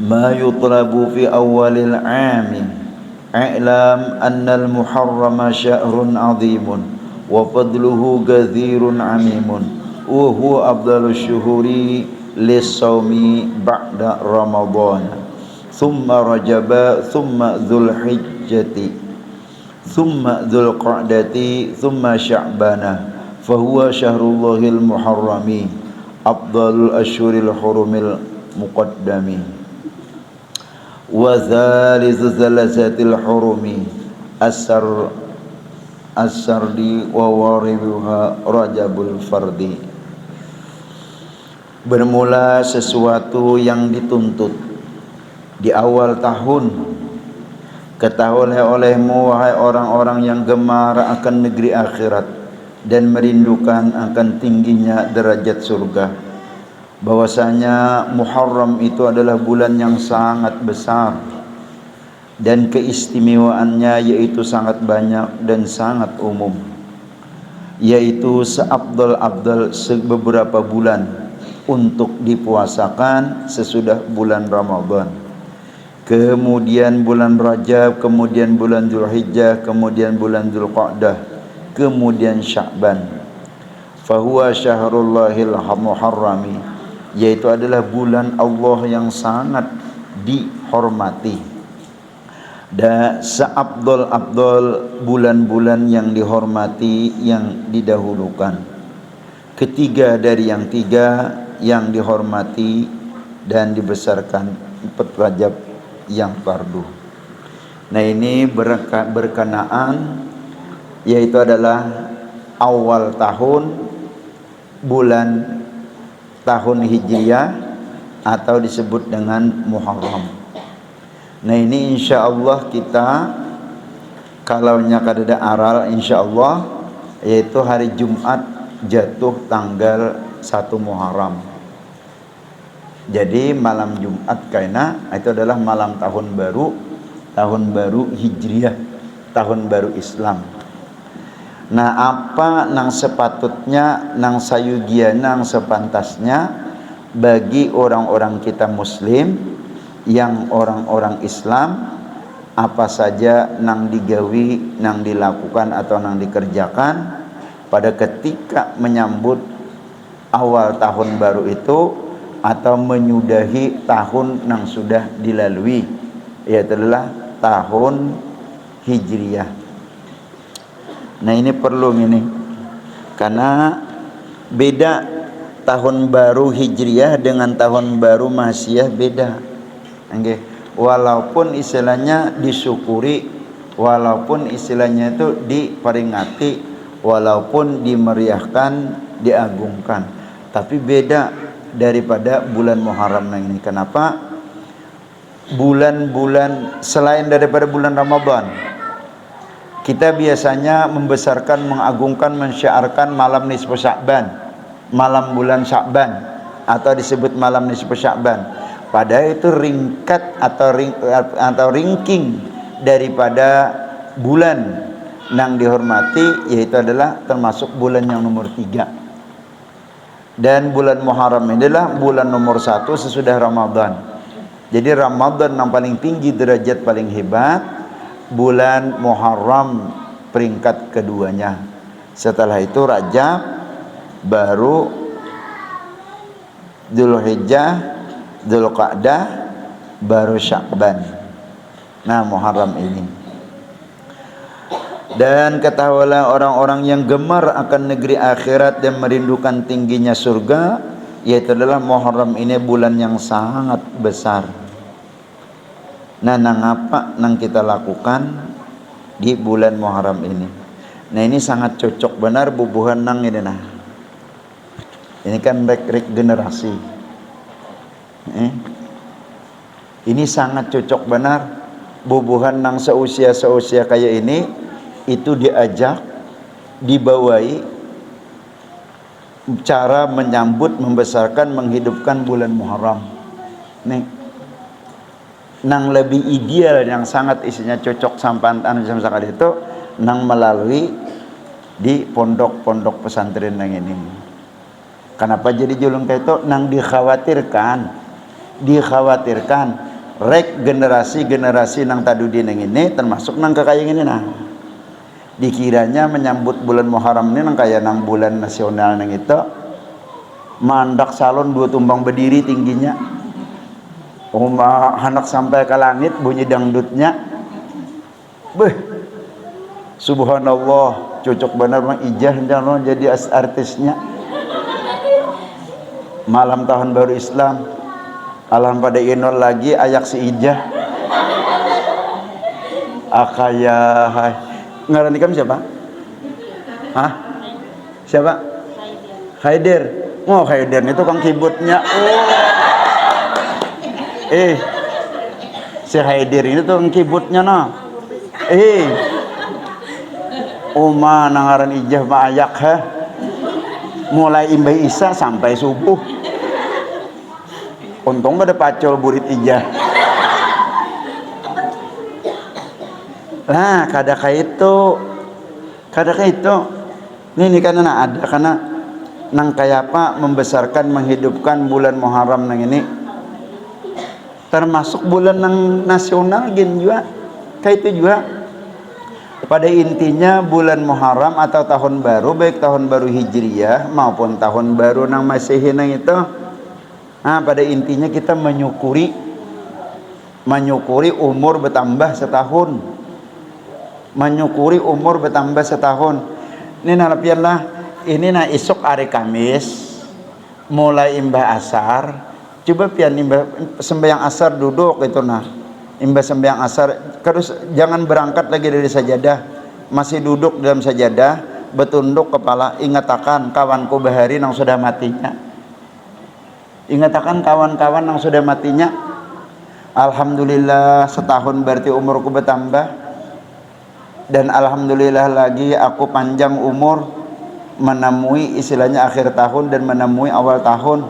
ما يطلب في أول العام اعلم أن المحرم شهر عظيم وفضله كثير عميم وهو أفضل الشهور للصوم بعد رمضان ثم رجب ثم ذو الحجة ثم ذو القعدة ثم شعبان فهو شهر الله المحرم أفضل الأشهر الحرم المقدم وثالث ثلاثة الحرم السرد وواربها رجب الفرد. Bermula sesuatu yang dituntut di awal tahun. Ketahuilah olehmu wahai orang-orang yang gemar akan negeri akhirat dan merindukan akan tingginya derajat surga, bahwasanya Muharram itu adalah bulan yang sangat besar dan keistimewaannya yaitu sangat banyak dan sangat umum, yaitu seabdal-abdal beberapa bulan untuk dipuasakan sesudah bulan Ramadan, kemudian bulan Rajab, kemudian bulan Dzulhijjah, kemudian bulan Dzulqa'dah, kemudian Sya'ban. Fahuwa syahrullahil muharrami, yaitu adalah bulan Allah yang sangat dihormati. Dan seabdal-abdal bulan-bulan yang dihormati, yang didahulukan. Ketiga dari yang tiga yang dihormati dan dibesarkan, 4 Rajab yang fardu. Nah ini berkenaan yaitu adalah awal tahun, bulan tahun Hijriah atau disebut dengan Muharram. Nah ini insya Allah kita kalaunya kadada aral insya Allah yaitu hari Jumat jatuh tanggal 1 Muharram. Jadi malam Jumat karena itu adalah malam tahun baru Hijriah, tahun baru Islam. Nah apa nang sepatutnya, nang sayugia, nang sepantasnya bagi orang-orang kita Muslim yang orang-orang Islam, apa saja nang digawi, nang dilakukan atau nang dikerjakan pada ketika menyambut awal tahun baru itu atau menyudahi tahun yang sudah dilalui, yaitu adalah tahun Hijriah. Nah ini perlu ini karena beda tahun baru Hijriah dengan tahun baru Masiyah beda. Okay. Walaupun istilahnya disyukuri, walaupun istilahnya itu diperingati, walaupun dimeriahkan, diagungkan, tapi beda daripada bulan Muharram ini. Kenapa? Bulan-bulan selain daripada bulan Ramadan, kita biasanya membesarkan, mengagungkan, mensyiarkan malam nisfu Sya'ban, malam bulan Sya'ban atau disebut malam nisfu Sya'ban. Padahal itu ringkat atau ringking daripada bulan yang dihormati, yaitu adalah termasuk bulan yang nomor 3. Dan bulan Muharram inilah bulan nomor 1 sesudah Ramadan. Jadi Ramadan yang paling tinggi, derajat paling hebat, bulan Muharram peringkat keduanya. Setelah itu Rajab, baru Dzulhijjah, Dzulqa'dah, baru Sya'ban. Nah Muharram ini. Dan ketahuilah orang-orang yang gemar akan negeri akhirat dan merindukan tingginya surga, yaitu adalah Muharram ini bulan yang sangat besar. Nah nang apa nang kita lakukan di bulan Muharram ini. Nah ini sangat cocok benar bubuhan nang ini nah. Ini kan rek generasi. Ini sangat cocok benar bubuhan nang seusia kayak ini itu diajak, dibawai cara menyambut, membesarkan, menghidupkan bulan Muharram. Nih, nang lebih ideal yang sangat isinya cocok sampantan sekali itu nang melalui di pondok-pondok pesantren yang ini. Kenapa jadi julung kayak itu? Nang dikhawatirkan rek generasi-generasi nang tadudi nang ini termasuk nang kakayang ini nah. Dikiranya menyambut bulan Muharram ini nang kaya nang bulan nasional nang itu mandak salon 2 tumbang berdiri tingginya, anak sampai ke langit bunyi dangdutnya, beh, subhanallah, cocok benar Mang Ijah jadi artisnya. Malam tahun baru Islam, alam pada inol lagi ayak si Ijah, akaya ngaran ikam siapa? Hah? Siapa? Haider. Oh, Haider itu tukang keyboardnya. Oh. Si Haider ini tukang keyboardnya nah. Oma nangaran Ijah maayak ha. Mulai imbah Isa sampai subuh. Untung pada pacol burit Ijah. Nah, kadang itu ini karena ada karena nang kayak apa membesarkan menghidupkan bulan Muharram nang ini termasuk bulan nang nasional gin juga kayak itu juga. Pada intinya bulan Muharram atau tahun baru, baik tahun baru Hijriyah maupun tahun baru nang Masehi nang itu, nah pada intinya kita menyukuri umur bertambah setahun. Menyukuri umur bertambah setahun. Ini narapianlah ini na isuk hari Kamis mulai imbah asar, coba pian imbah sembahyang asar duduk itu nah, imbah sembahyang asar terus jangan berangkat lagi dari sajadah, masih duduk dalam sajadah betunduk kepala, ingatakan kawanku bahari nang sudah matinya, ingatakan kawan-kawan nang sudah matinya, alhamdulillah setahun berarti umurku bertambah. Dan alhamdulillah lagi aku panjang umur menemui istilahnya akhir tahun dan menemui awal tahun.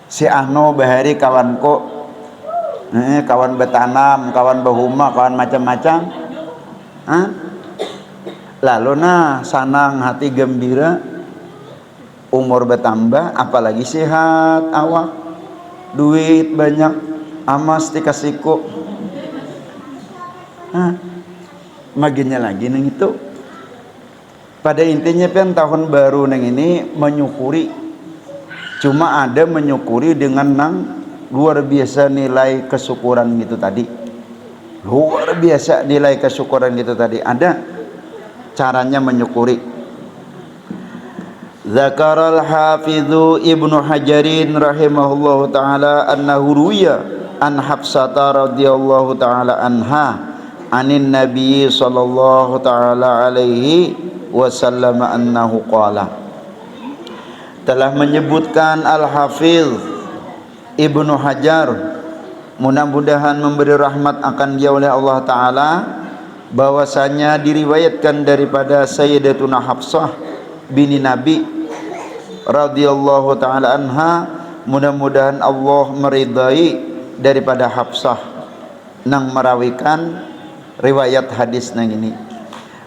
Si Ahno bahari kawanku, kawan betanam, kawan bahuma, kawan macam-macam. Lalu nah sanang hati gembira, umur bertambah, apalagi sehat awak, duit banyak, amas dikasihku. Maginya lagi neng itu. Pada intinya kan tahun baru neng ini menyukuri, cuma ada menyukuri dengan nang luar biasa nilai kesyukuran gitu tadi, luar biasa nilai kesyukuran gitu tadi. Ada caranya menyukuri. Zakaral hafidhu Ibnu Hajarin rahimahullahu taala annahu ruya an Hafsata radhiyallahu taala anha anin Nabi sallallahu taala alaihi wasallam annahu qala, telah menyebutkan Al-Hafiz Ibnu Hajar, mudah-mudahan memberi rahmat akan dia oleh Allah taala, bahwasanya diriwayatkan daripada Sayyidatuna Hafsah bini Nabi radhiyallahu taala anha, mudah-mudahan Allah meridai daripada Hafsah nang merawikan riwayat hadis nang ini.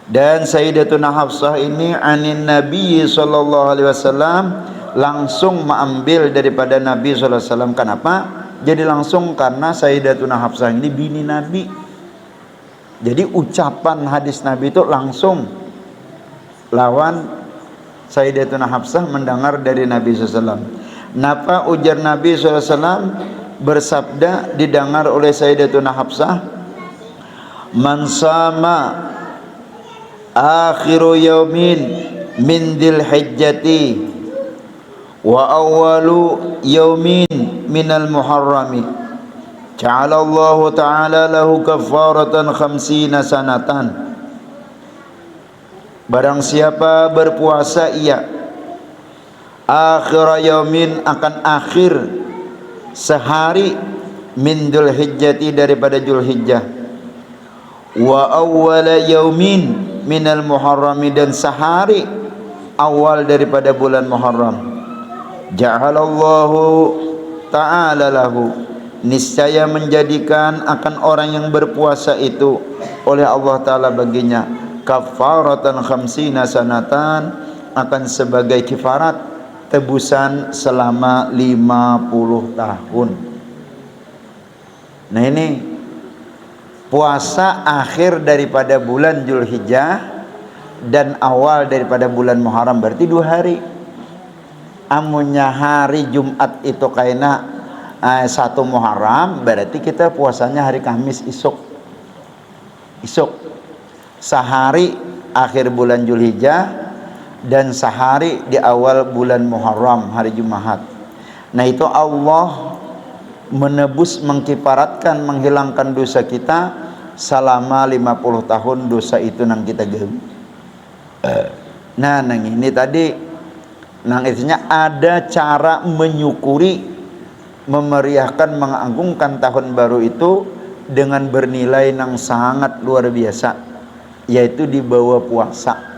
Dan Sayyidatuna Hafsah ini anin Nabi sallallahu alaihi wasallam, langsung mengambil daripada Nabi sallallahu alaihi wasallam. Kenapa? Jadi langsung karena Sayyidatuna Hafsah ini bini Nabi. Jadi ucapan hadis Nabi itu langsung lawan Sayyidatuna Hafsah mendengar dari Nabi sallallahu alaihi wasallam. Napa ujar Nabi sallallahu alaihi wasallam bersabda didengar oleh Sayyidatuna Hafsah, man sama akhiru yaumin min dzil hijjati wa awwalu yaumin minal muharrami ja'alallahu ta'ala lahu kafaratan khamsina sanatan. Barang siapa berpuasa ia akhir yaumin akan akhir sehari min dzul hijjati daripada Dzulhijjah, wa awwala yaumin minal muharrami dan sehari awal daripada bulan Muharram, ja'alallahu ta'ala lahu, niscaya menjadikan akan orang yang berpuasa itu oleh Allah taala baginya kafaratan khamsina sanatan, akan sebagai kifarat tebusan selama 50 tahun. Nah ini puasa akhir daripada bulan Zulhijjah dan awal daripada bulan Muharram berarti 2 hari. Amunnya hari Jumat itu kaina 1 Muharram berarti kita puasanya hari Kamis isuk sehari akhir bulan Zulhijjah dan sehari di awal bulan Muharram hari Jumat. Nah itu Allah menebus, mengkiparatkan, menghilangkan dosa kita selama 50 tahun dosa itu nang kita gem. Nah nang ini tadi nang isinya ada cara menyukuri, memeriahkan, mengagungkan tahun baru itu dengan bernilai yang sangat luar biasa, yaitu di bawah puasa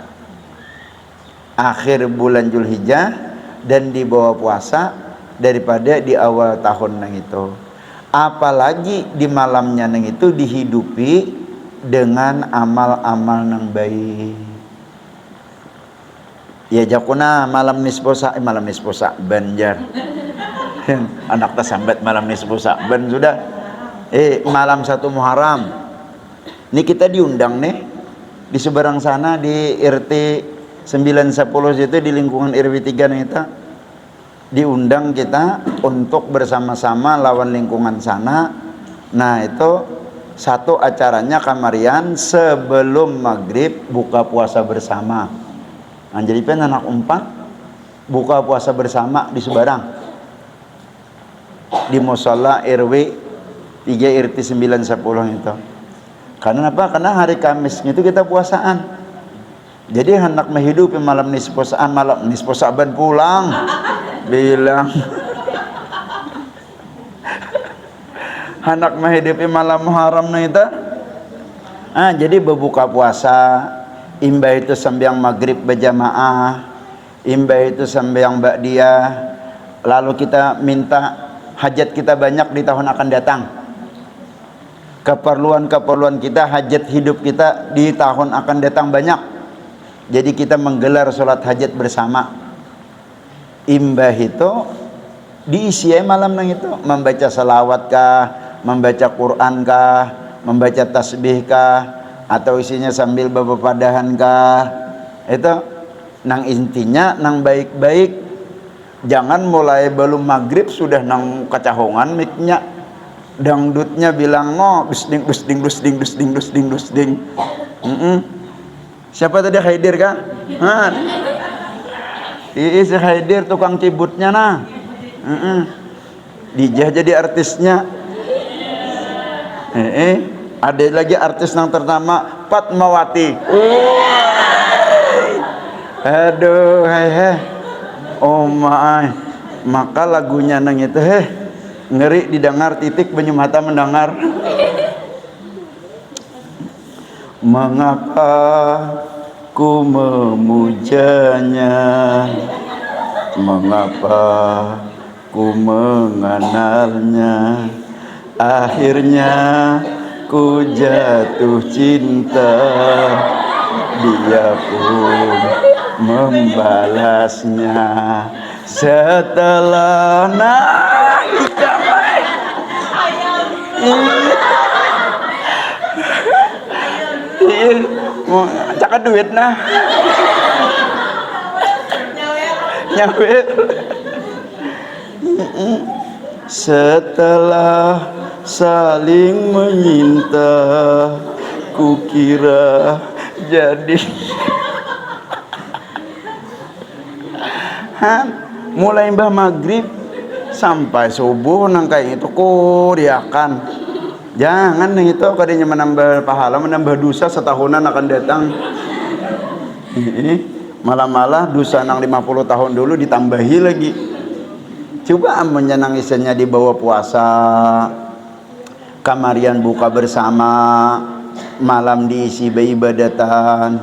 akhir bulan Zulhijjah dan di bawah puasa daripada di awal tahun nang itu. Apalagi di malamnya nang itu dihidupi dengan amal-amal nang baik. Ya jakuna malam nisfu Sa'ban jar. Anak tersambat malam nisfu Sa'ban sudah. Malam 1 Muharram. Ini kita diundang nih di seberang sana di RT 910 itu di lingkungan RW 3 nih kita. Diundang kita untuk bersama-sama lawan lingkungan sana. Nah itu satu acaranya kamarian sebelum maghrib buka puasa bersama. Nah, jadi anak 4 buka puasa bersama di Sebarang di musola RW 3 RT 910 itu. Karena apa? Karena hari Kamis itu kita puasaan. Jadi hendak menghidupi malam nisfu Sa'ban pulang bilang hendak menghidupi malam Muharram itu. Jadi berbuka puasa, imbah itu sembahyang maghrib berjamaah, imbah itu sembahyang ba'diyah, lalu kita minta hajat kita banyak di tahun akan datang, keperluan kita, hajat hidup kita di tahun akan datang banyak. Jadi kita menggelar sholat hajat bersama. Imbah itu diisi malam nang itu membaca salawat kah, membaca Quran kah, membaca tasbih kah, atau isinya sambil bebepadahan kah. Itu nang intinya nang baik-baik. Jangan mulai belum maghrib sudah nang kacahongan miknya, dangdutnya bilang no dusding. Siapa tadi Haidir kah? Si Haidir tukang cibutnya nah. Dijah jadi artisnya. Ada lagi artis yang pertama Fatmawati. Aduh, oh my. Maka lagunya nang itu ngeri didengar, titik banyu mata mendengar. Mengapa ku memujanya, mengapa ku mengenalnya, akhirnya ku jatuh cinta, dia pun membalasnya setelah naik damai. Cakap duit nah nyawir. Setelah saling menyinta, kukira jadi mulai mbah maghrib sampai subuh nang kayak itu kuriakan. Jangan yang itu kadanya menambah pahala, menambah dosa setahunan akan datang. Malah dosa nang 50 tahun dulu ditambahi lagi. Coba menyenangisannya di bawah puasa, kamarian buka bersama, malam diisi ibadatan,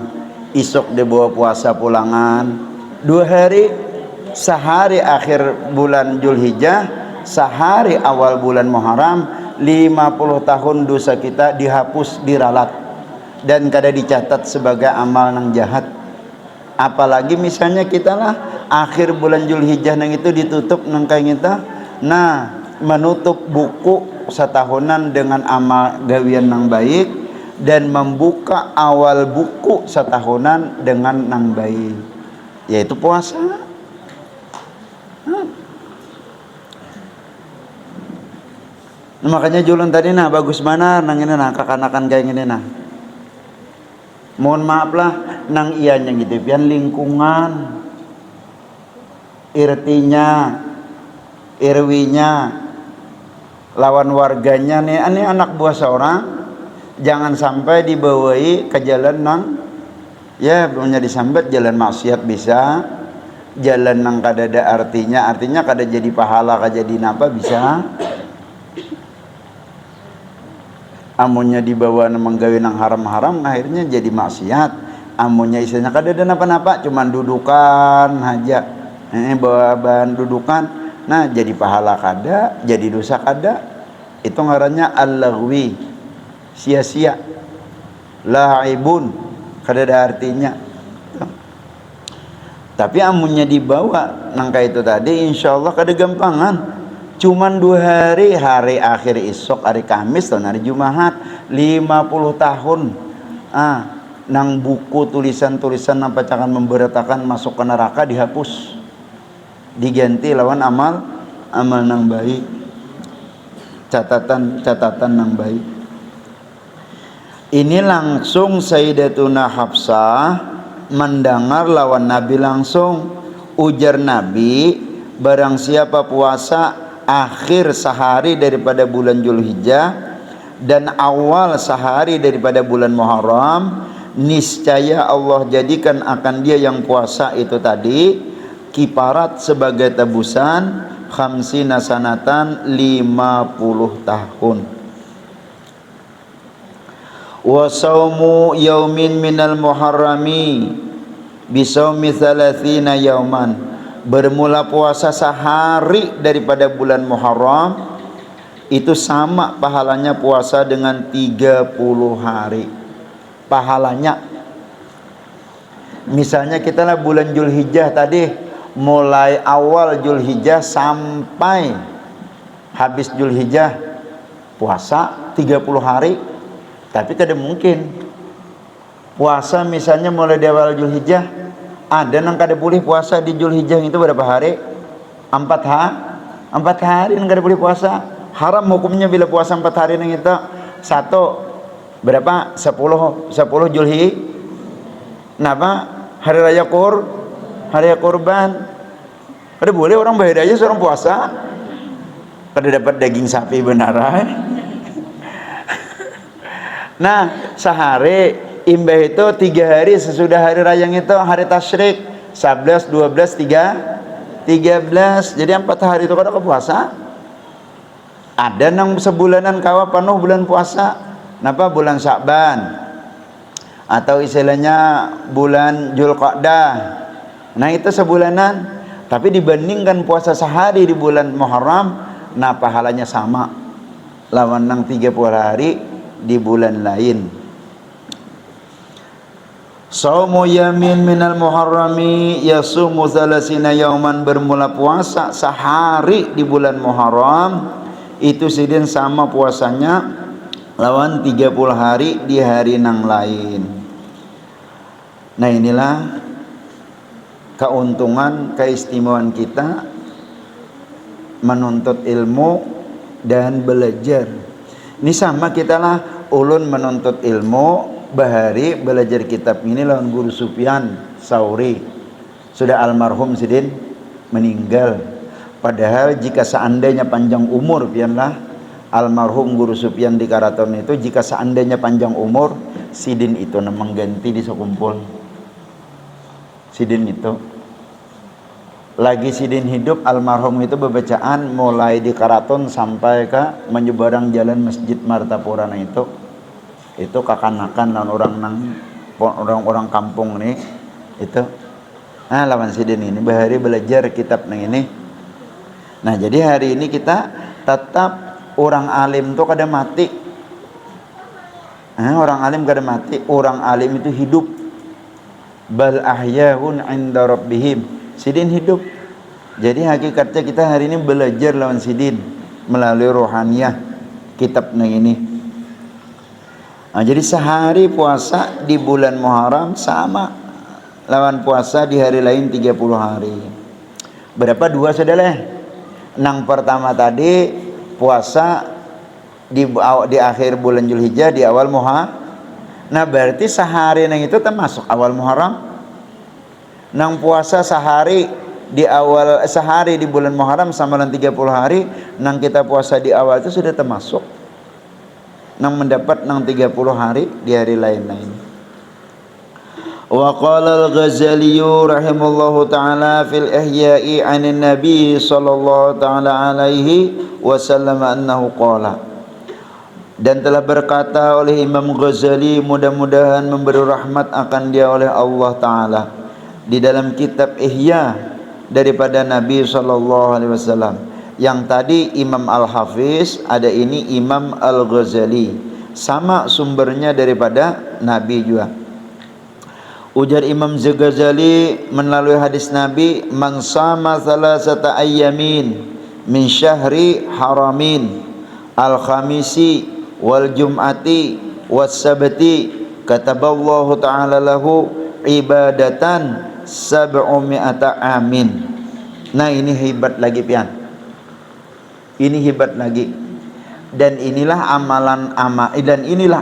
isuk di bawah puasa pulangan, 2 hari, sehari akhir bulan Zulhijjah, sehari awal bulan Muharram. 50 tahun dosa kita dihapus, diralat, dan kada dicatat sebagai amal nang jahat. Apalagi misalnya kita lah akhir bulan Zulhijjah nang itu ditutup nang kayak kita, nah menutup buku satahunan dengan amal gawian nang baik, dan membuka awal buku satahunan dengan nang baik, yaitu puasa. Makanya julun tadi nah bagus mana nang ini nah kakanakan kayak gini nah. Mohon maaf lah nang ianya gitu pian lingkungan, irtinya, irwinya, lawan warganya nih, ini anak buah seorang, jangan sampai dibawai ke jalan nang ya punya disambat jalan maksiat bisa, jalan nang kada ada artinya kada jadi pahala kada jadi napa bisa. Amunnya dibawa menggawe nang haram-haram akhirnya jadi maksiat. Amunnya isinya kada ada napa-napa cuman dudukan aja, bawa bahan dudukan, nah jadi pahala kada, jadi dosa kada. Itu ngarannya al-laghwi, sia-sia, laibun, kada ada artinya. Tapi amunnya dibawa nang kayak itu tadi insyaallah kada gampangan. Cuman 2 hari, hari akhir esok hari Kamis atau hari Jumat 50 tahun nang buku tulisan-tulisan apa cakan memberatakan masuk ke neraka dihapus, diganti lawan amal nang baik, catatan nang baik. Ini langsung Sayyidatuna Hafsah mendengar lawan Nabi langsung. Ujar Nabi, barang siapa puasa akhir sehari daripada bulan Zulhijjah dan awal sehari daripada bulan Muharram, niscaya Allah jadikan akan dia yang puasa itu tadi kiparat sebagai tebusan khamsina sanatan 50 tahun. Wa saumu yaumin minal muharrami bisaumi 30 yauman. Bermula puasa sehari daripada bulan Muharram itu sama pahalanya puasa dengan 30 hari pahalanya. Misalnya kita lah bulan Zulhijjah tadi, mulai awal Zulhijjah sampai habis Zulhijjah puasa 30 hari. Tapi kada mungkin puasa misalnya mulai dari awal Zulhijjah, ada nang kada boleh puasa di Zulhijjah itu berapa hari? 4 hari nang kada boleh puasa. Haram hukumnya bila puasa 4 hari nang itu. Satu berapa? 10 Zulhijjah. Napa? Hari raya kurban. Kada boleh orang bahaya aja seorang puasa. Kada dapat daging sapi benar. Nah, sehari imbah itu 3 hari sesudah hari raya itu hari tasyrik 11, 12, 13. Jadi 4 hari itu kada puasa. Ada nang sebulanan kawa penuh bulan puasa. Napa? Bulan Sya'ban atau istilahnya bulan Dzulqa'dah. Nah itu sebulanan. Tapi dibandingkan puasa sehari di bulan Muharram, nah pahalanya sama lawan nang 30 hari di bulan lain. Saumu yamin minal muharrami yasumu 30 yauman. Bermula puasa sehari di bulan Muharram itu sidin sama puasanya lawan 30 hari di hari nang lain. Nah inilah keuntungan, keistimewaan kita menuntut ilmu dan belajar. Ini sama kita lah ulun menuntut ilmu bahari belajar kitab ini lawan guru Sufyan Tsauri, sudah almarhum sidin meninggal. Padahal jika seandainya panjang umur pianlah almarhum guru Sufyan di Karaton itu, jika seandainya panjang umur sidin itu mengganti di sekumpul sidin itu. Lagi sidin hidup almarhum itu bebacaan mulai di Karaton sampai ke menyeberang jalan Masjid Martapura itu kakanakan lawan orang kampung nih itu. Nah lawan sidin ini bahari belajar kitab nang ini. Nah jadi hari ini kita tetap orang alim tuh kada mati. Orang alim kada mati, orang alim itu hidup. Bal ahyaun 'inda rabbihim. Sidin hidup. Jadi hakikatnya kita hari ini belajar lawan sidin melalui rohaniyah. kitab nang ini. Jadi sehari puasa di bulan Muharram sama lawan puasa di hari lain 30 hari. Berapa dua saudara? Nang pertama tadi puasa di akhir bulan Zulhijjah, di awal Muharram. Nah berarti sehari nang itu termasuk awal Muharram. Nang puasa sehari di bulan Muharram sama dengan 30 hari, nang kita puasa di awal itu sudah termasuk. Nang mendapat nang 30 hari di hari lain-lain. Wa qala al-Ghazali rahimallahu taala fil ihya'i 'anin nabi sallallahu taala alaihi wasallam annahu qala. Dan telah berkata oleh Imam Ghazali, mudah-mudahan memberi rahmat akan dia oleh Allah taala, di dalam kitab Ihya daripada Nabi sallallahu alaihi wasallam. Yang tadi Imam Al-Hafiz, ada ini Imam Al-Ghazali, sama sumbernya daripada Nabi juga. Ujar Imam Ghazali melalui hadis Nabi, man sama salasata ayyamin min syahri haramin al-khamisi wal jum'ati was sabti kataballahu ta'ala lahu ibadatan sab'umi'ata amin. Nah ini hebat lagi pian, ini hebat lagi. Dan inilah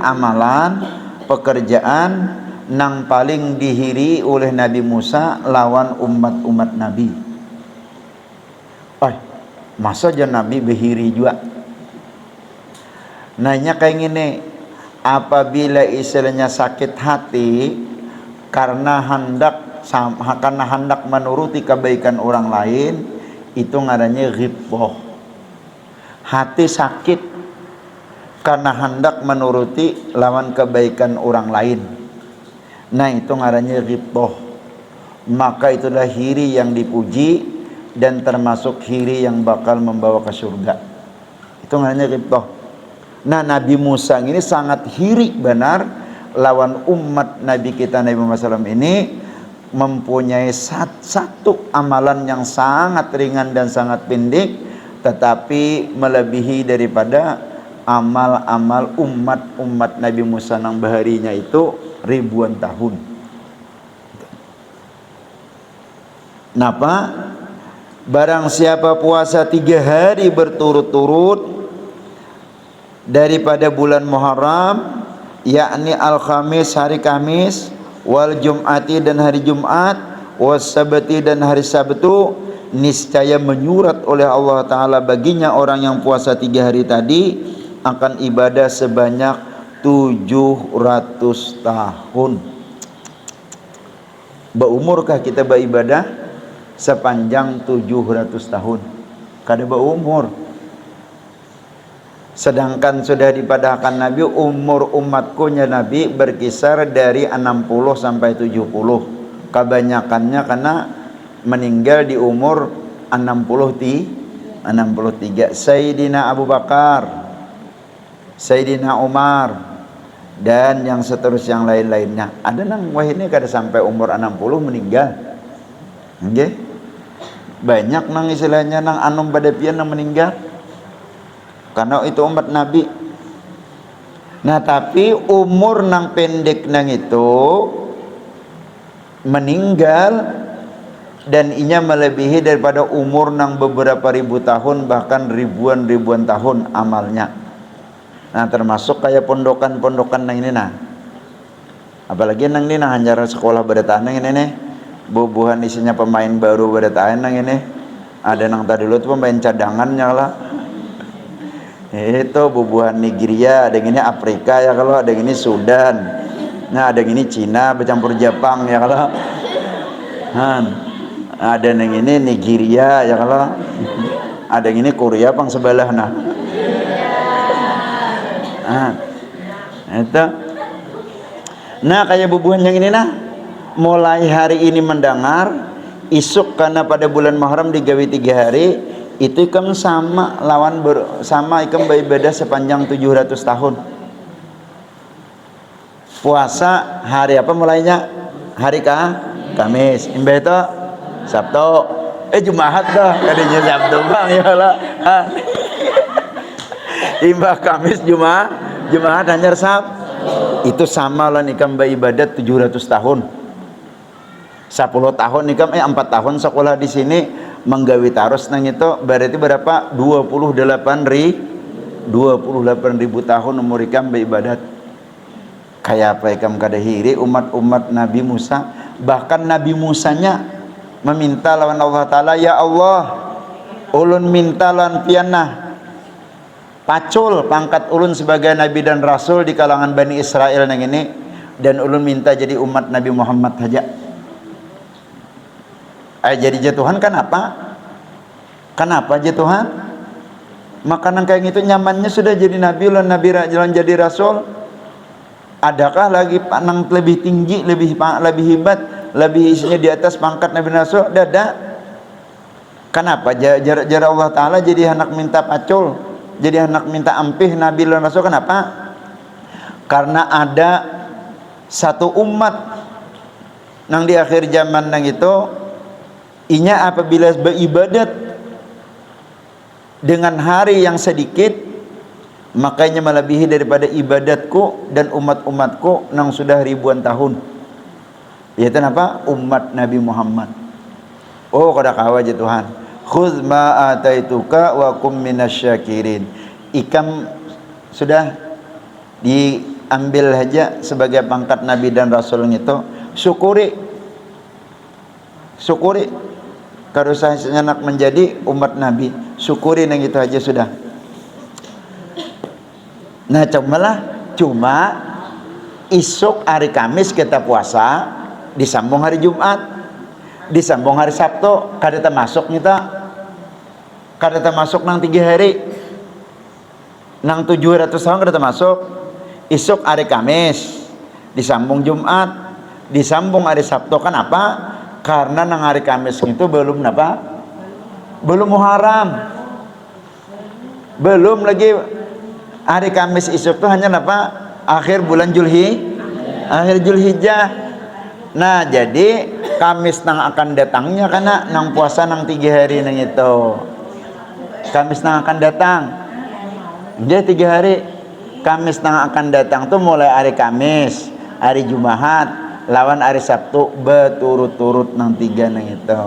amalan pekerjaan nang paling dihiri oleh Nabi Musa lawan umat-umat Nabi. Masa aja Nabi behiri juga. Nanya kayak gini, apabila istilahnya sakit hati karena hendak menuruti kebaikan orang lain, itu ngaranya ghibah. Hati sakit karena hendak menuruti lawan kebaikan orang lain, nah itu ngaranya ghibah. Maka itulah hiri yang dipuji dan termasuk hiri yang bakal membawa ke surga. Itu ngaranya ghibah. Nah Nabi Musa ini sangat hiri benar lawan umat Nabi kita Nabi Muhammad SAW ini, mempunyai satu amalan yang sangat ringan dan sangat pendek, tetapi melebihi daripada amal-amal umat Nabi Musa nang baharinya itu ribuan tahun. Napa? Barang siapa puasa 3 hari berturut-turut daripada bulan Muharram, yakni al-Khamis hari Kamis, wal Jum'ati dan hari Jumat, was Sabti dan hari Sabtu, niscaya menyurat oleh Allah Ta'ala baginya orang yang puasa 3 hari tadi akan ibadah sebanyak 700 tahun. Berumurkah kita beribadah sepanjang 700 tahun? Kada berumur. Sedangkan sudah dipadahkan Nabi, umur umatku nya Nabi berkisar dari 60 sampai 70. Kebanyakannya karena meninggal di umur 63. Sayyidina Abu Bakar, Sayyidina Umar, dan yang seterusnya yang lain-lainnya. Ada nang wah ini kada sampai umur 60 meninggal. Nggih. Banyak nang istilahnya nang anum badapian nang meninggal. Karena itu umat Nabi. Nah tapi umur nang pendek nang itu meninggal dan inya melebihi daripada umur nang beberapa ribu tahun, bahkan ribuan tahun amalnya. Nah termasuk kayak pondokan-pondokan nang ini nah. Apalagi nang ini nah hanya sekolah berdatahan nang ini nih. Bubuhan isinya pemain baru berdatahan nang ini. Ada nang tadi dulu tuh pemain cadangannya lah. Itu bubuhan Nigeria, ada yang ini Afrika ya kalau, ada yang ini Sudan, nah ada yang ini Cina bercampur Jepang ya kalau, ada yang ini Nigeria ya kalau, ada yang ini Korea pang sebelah nah, itu, nah kayak bubuhan yang ini nah, mulai hari ini mendengar, isuk karena pada bulan Muharram digawe 3 hari. Itu ikam sama lawan sama ikam beribadah sepanjang 700 tahun. Puasa hari apa mulainya? Hari Kamis. Imbe itu Sabtu. Jumaat dah. Kadinya Sabtu bang ya lah. Imbah Kamis, Jumat anyar Sabtu. Itu sama lah nikam ibadat 700 tahun. 10 tahun nikam 4 tahun sekolah di sini menggawi tarus nang itu berarti berapa? 28.000 tahun umur ikam beribadat. Kayak apa ikam kadahiri umat-umat Nabi Musa, bahkan Nabi Musanya meminta lawan Allah Ta'ala, ya Allah, ulun minta lawan pianah pacul pangkat ulun sebagai Nabi dan Rasul di kalangan Bani Israel yang ini, dan ulun minta jadi umat Nabi Muhammad saja. Jadi Tuhan kenapa? Kenapa Tuhan? Makanan kayak gitu nyamannya sudah jadi Nabi ulun jalan jadi Rasul. Adakah lagi panang lebih tinggi, lebih hebat, lebih isinya di atas pangkat Nabi Rasul? Dada. Kenapa jarak Allah Ta'ala jadi anak minta pacul, jadi anak minta ampih Nabi dan Rasul? Kenapa? Karena ada satu umat nang di akhir zaman nang itu inya apabila beribadat dengan hari yang sedikit, makanya melebihi daripada ibadatku dan umat-umatku nang sudah ribuan tahun. Yaitu apa? Umat Nabi Muhammad. Oh, kada kawa aja Tuhan. Khudz ma ataituka wa kum minasyakirin. Ikam sudah diambil saja sebagai pangkat Nabi dan Rasul itu, syukuri. Syukuri. Kalau saya nak menjadi umat Nabi, syukuri nang itu aja sudah. Nah cuma isuk hari Kamis kita puasa, disambung hari Jumat, disambung hari Sabtu, kada masuk nang 3 hari, nang 700 tahun kada masuk. Isuk hari Kamis, disambung Jumat, disambung hari Sabtu. Kenapa? Karena nang hari Kamis itu belum apa? Belum Muharram, belum lagi. Hari Kamis isuk itu hanya apa? Akhir bulan akhir Zulhijjah. Nah, jadi Kamis nang akan datangnya karena nang puasa nang 3 hari nang itu. Kamis nang akan datang. Jadi 3 hari. Kamis nang akan datang tuh mulai hari Kamis, hari Jumat, lawan hari Sabtu berturut-turut nang 3 nang itu.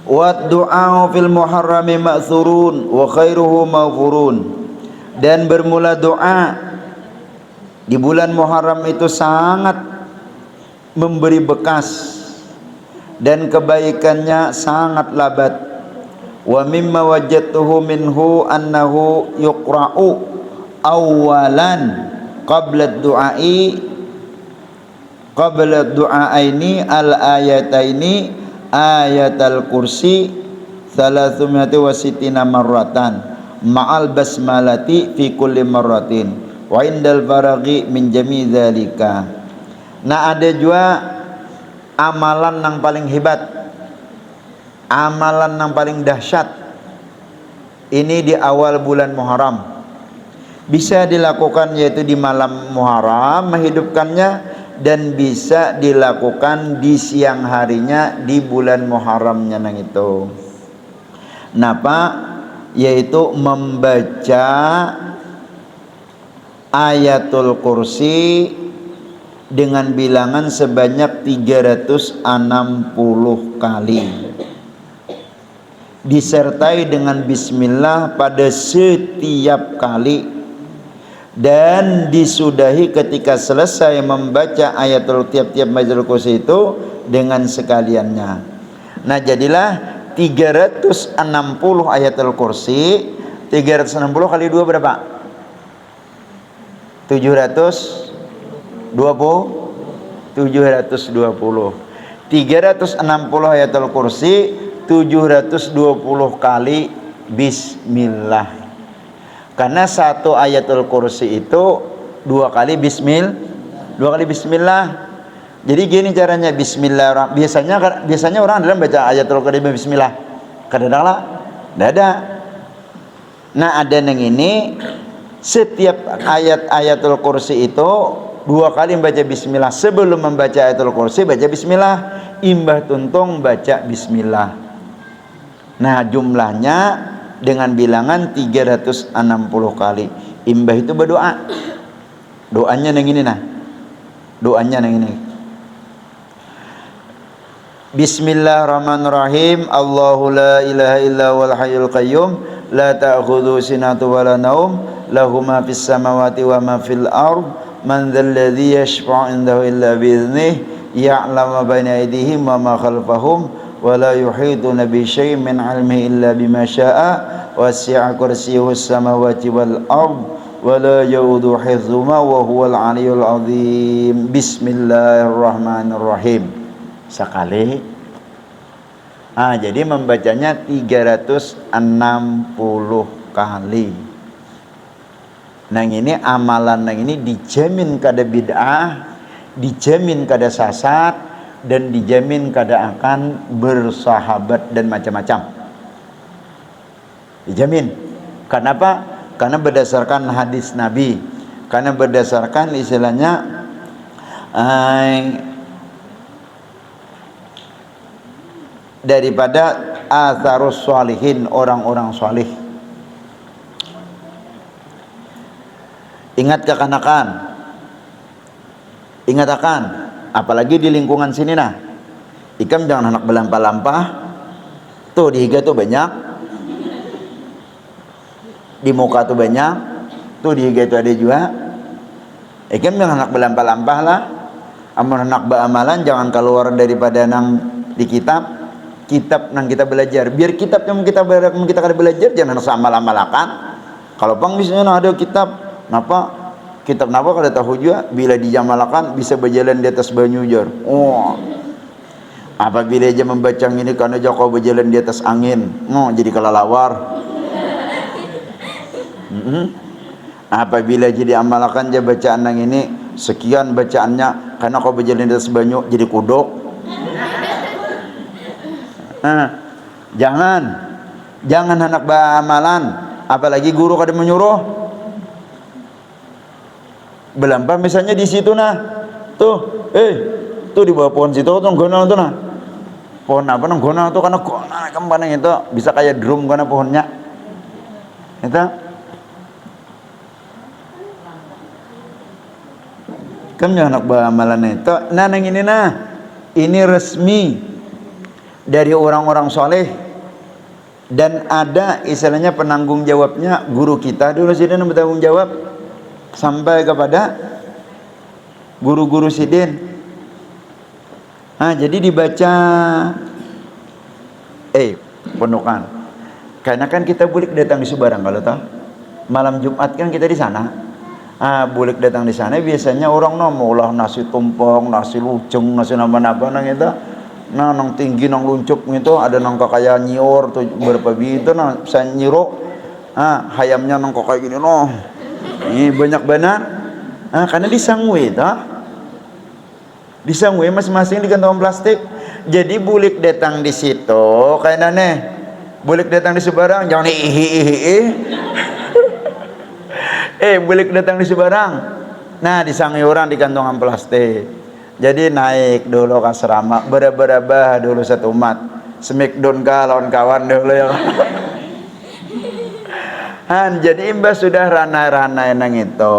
Wa du'a fil muharrami ma'thurun wa khairuhu maghfurun. Dan bermula doa di bulan Muharram itu sangat memberi bekas dan kebaikannya sangat labat. Wa mimma wajadtuhu minhu annahu yuqra'u awalan qabla du'aini al-ayataini ayatul kursi 360 marratan ma'al basmalati fi kulli marratin wa indal faraghi min jami dzalika. Nah, ada juga amalan yang paling hebat, amalan yang paling dahsyat ini di awal bulan Muharram, bisa dilakukan yaitu di malam Muharram menghidupkannya, dan bisa dilakukan di siang harinya di bulan Muharramnya nang itu. Napa? Yaitu membaca ayatul kursi dengan bilangan sebanyak 360 kali, disertai dengan bismillah pada setiap kali, dan disudahi ketika selesai membaca ayatul tiap-tiap ayatul kursi itu dengan sekaliannya. Nah, jadilah 360 ayatul kursi. 360 kali 2 berapa? 720. 360 ayatul kursi, 720 kali bismillah. Karena satu ayatul kursi itu 2 kali bismillah. Jadi gini caranya, bismillah. Biasanya orang dalam baca ayatul kursi bismillah. Kadang-kadang lah, ada. Nah, ada yang ini Setiap ayat ayatul kursi itu 2 kali membaca bismillah. Sebelum membaca ayatul kursi baca bismillah, imbah tuntung baca bismillah. Nah, jumlahnya dengan bilangan 360 kali. Imbah itu berdoa. Doanya yang ini nah. Doanya yang ini. Bismillahirrahmanirrahim. Allahu la ilaha illa wal hayyul qayyum la ta'khudhu sinatu wa la naum lahu ma fis samawati wa ma fil ard man dzal ladzi yashfa'u indahu illa bi idznihi ya'lamu ma baina aydihim wa ma khalfahum wa la yuhituna bi syai'in min 'ilmihi illa bima syaa wasi'a kursiyyuhu samawati wal ard wa la yaudu hifdzuhuma wa huwal 'aliyyul 'azim. Bismillahirrahmanirrahim sekali. Jadi membacanya 360 kali. Nah ini amalan yang ini dijamin kada bid'ah, dijamin kada sasat, dan dijamin kada akan bersahabat dan macam-macam. Dijamin. Kenapa? Karena berdasarkan hadis Nabi. Karena berdasarkan istilahnya daripada atharus sholihin, orang-orang sholih. Ingat kekanakan, ingat akan, apalagi di lingkungan sini nah, ikam jangan anak belampah-lampah. Tuh di higa tuh banyak, di muka tuh banyak, tuh di higa itu ada juga. Ikam jangan anak belampah-lampah lah. Amun anak beramalan jangan keluar daripada nang di kitab nang kita belajar. Biar kitab yang kita kada belajar jangan amal-amalakan. Kalau pang misalnya ada kitab napa, kitab napa kada tahu juga, bila dijamalakan bisa berjalan di atas banyu jar. Apabila aja membaca ini karena Joko berjalan di atas angin, jadi kelelawar. Apabila jadi amalakan aja bacaan nang ini sekian bacaannya karena kau berjalan di atas banyu jadi kuduk. Jangan anak bamalan, apalagi guru kada menyuruh. Belampah misalnya di situ nah, tuh di bawah pohon situ tuh gona tuh nah, pohon apa nang gona tuh karena gona kemana itu bisa kayak drum karena pohonnya itu. Kamu anak bamalan itu, nah nang ini nah, ini resmi dari orang-orang soleh, dan ada istilahnya penanggung jawabnya guru kita dulu sih dan bertanggung jawab sampai kepada guru-guru sidin. Jadi dibaca penukan. Karena kan kita bulik datang di Subarang kalau tahu. Malam Jumat kan kita di sana. Bulik datang di sana biasanya orang nomolah nasi tumpeng, nasi luceng, nasi napa-napa nang itu. Nah nang tinggi nang luncuk gitu, ada nang kayak nyiur tuh berapa gitu nah saya nyiruk. Hayamnya nang kayak gini noh. Ini banyak banget. Karena disangwe disangwe masing-masing di kantong plastik. Jadi bulik datang di situ kayak nane. Bulik datang di Subarang jangan bulik datang di Subarang. Nah disangwe orang di kantongan plastik. Jadi naik dulu ke asrama, berabah dulu satu umat, smackdown kawan dulu ya. Jadi imbah sudah rana-rana nang itu,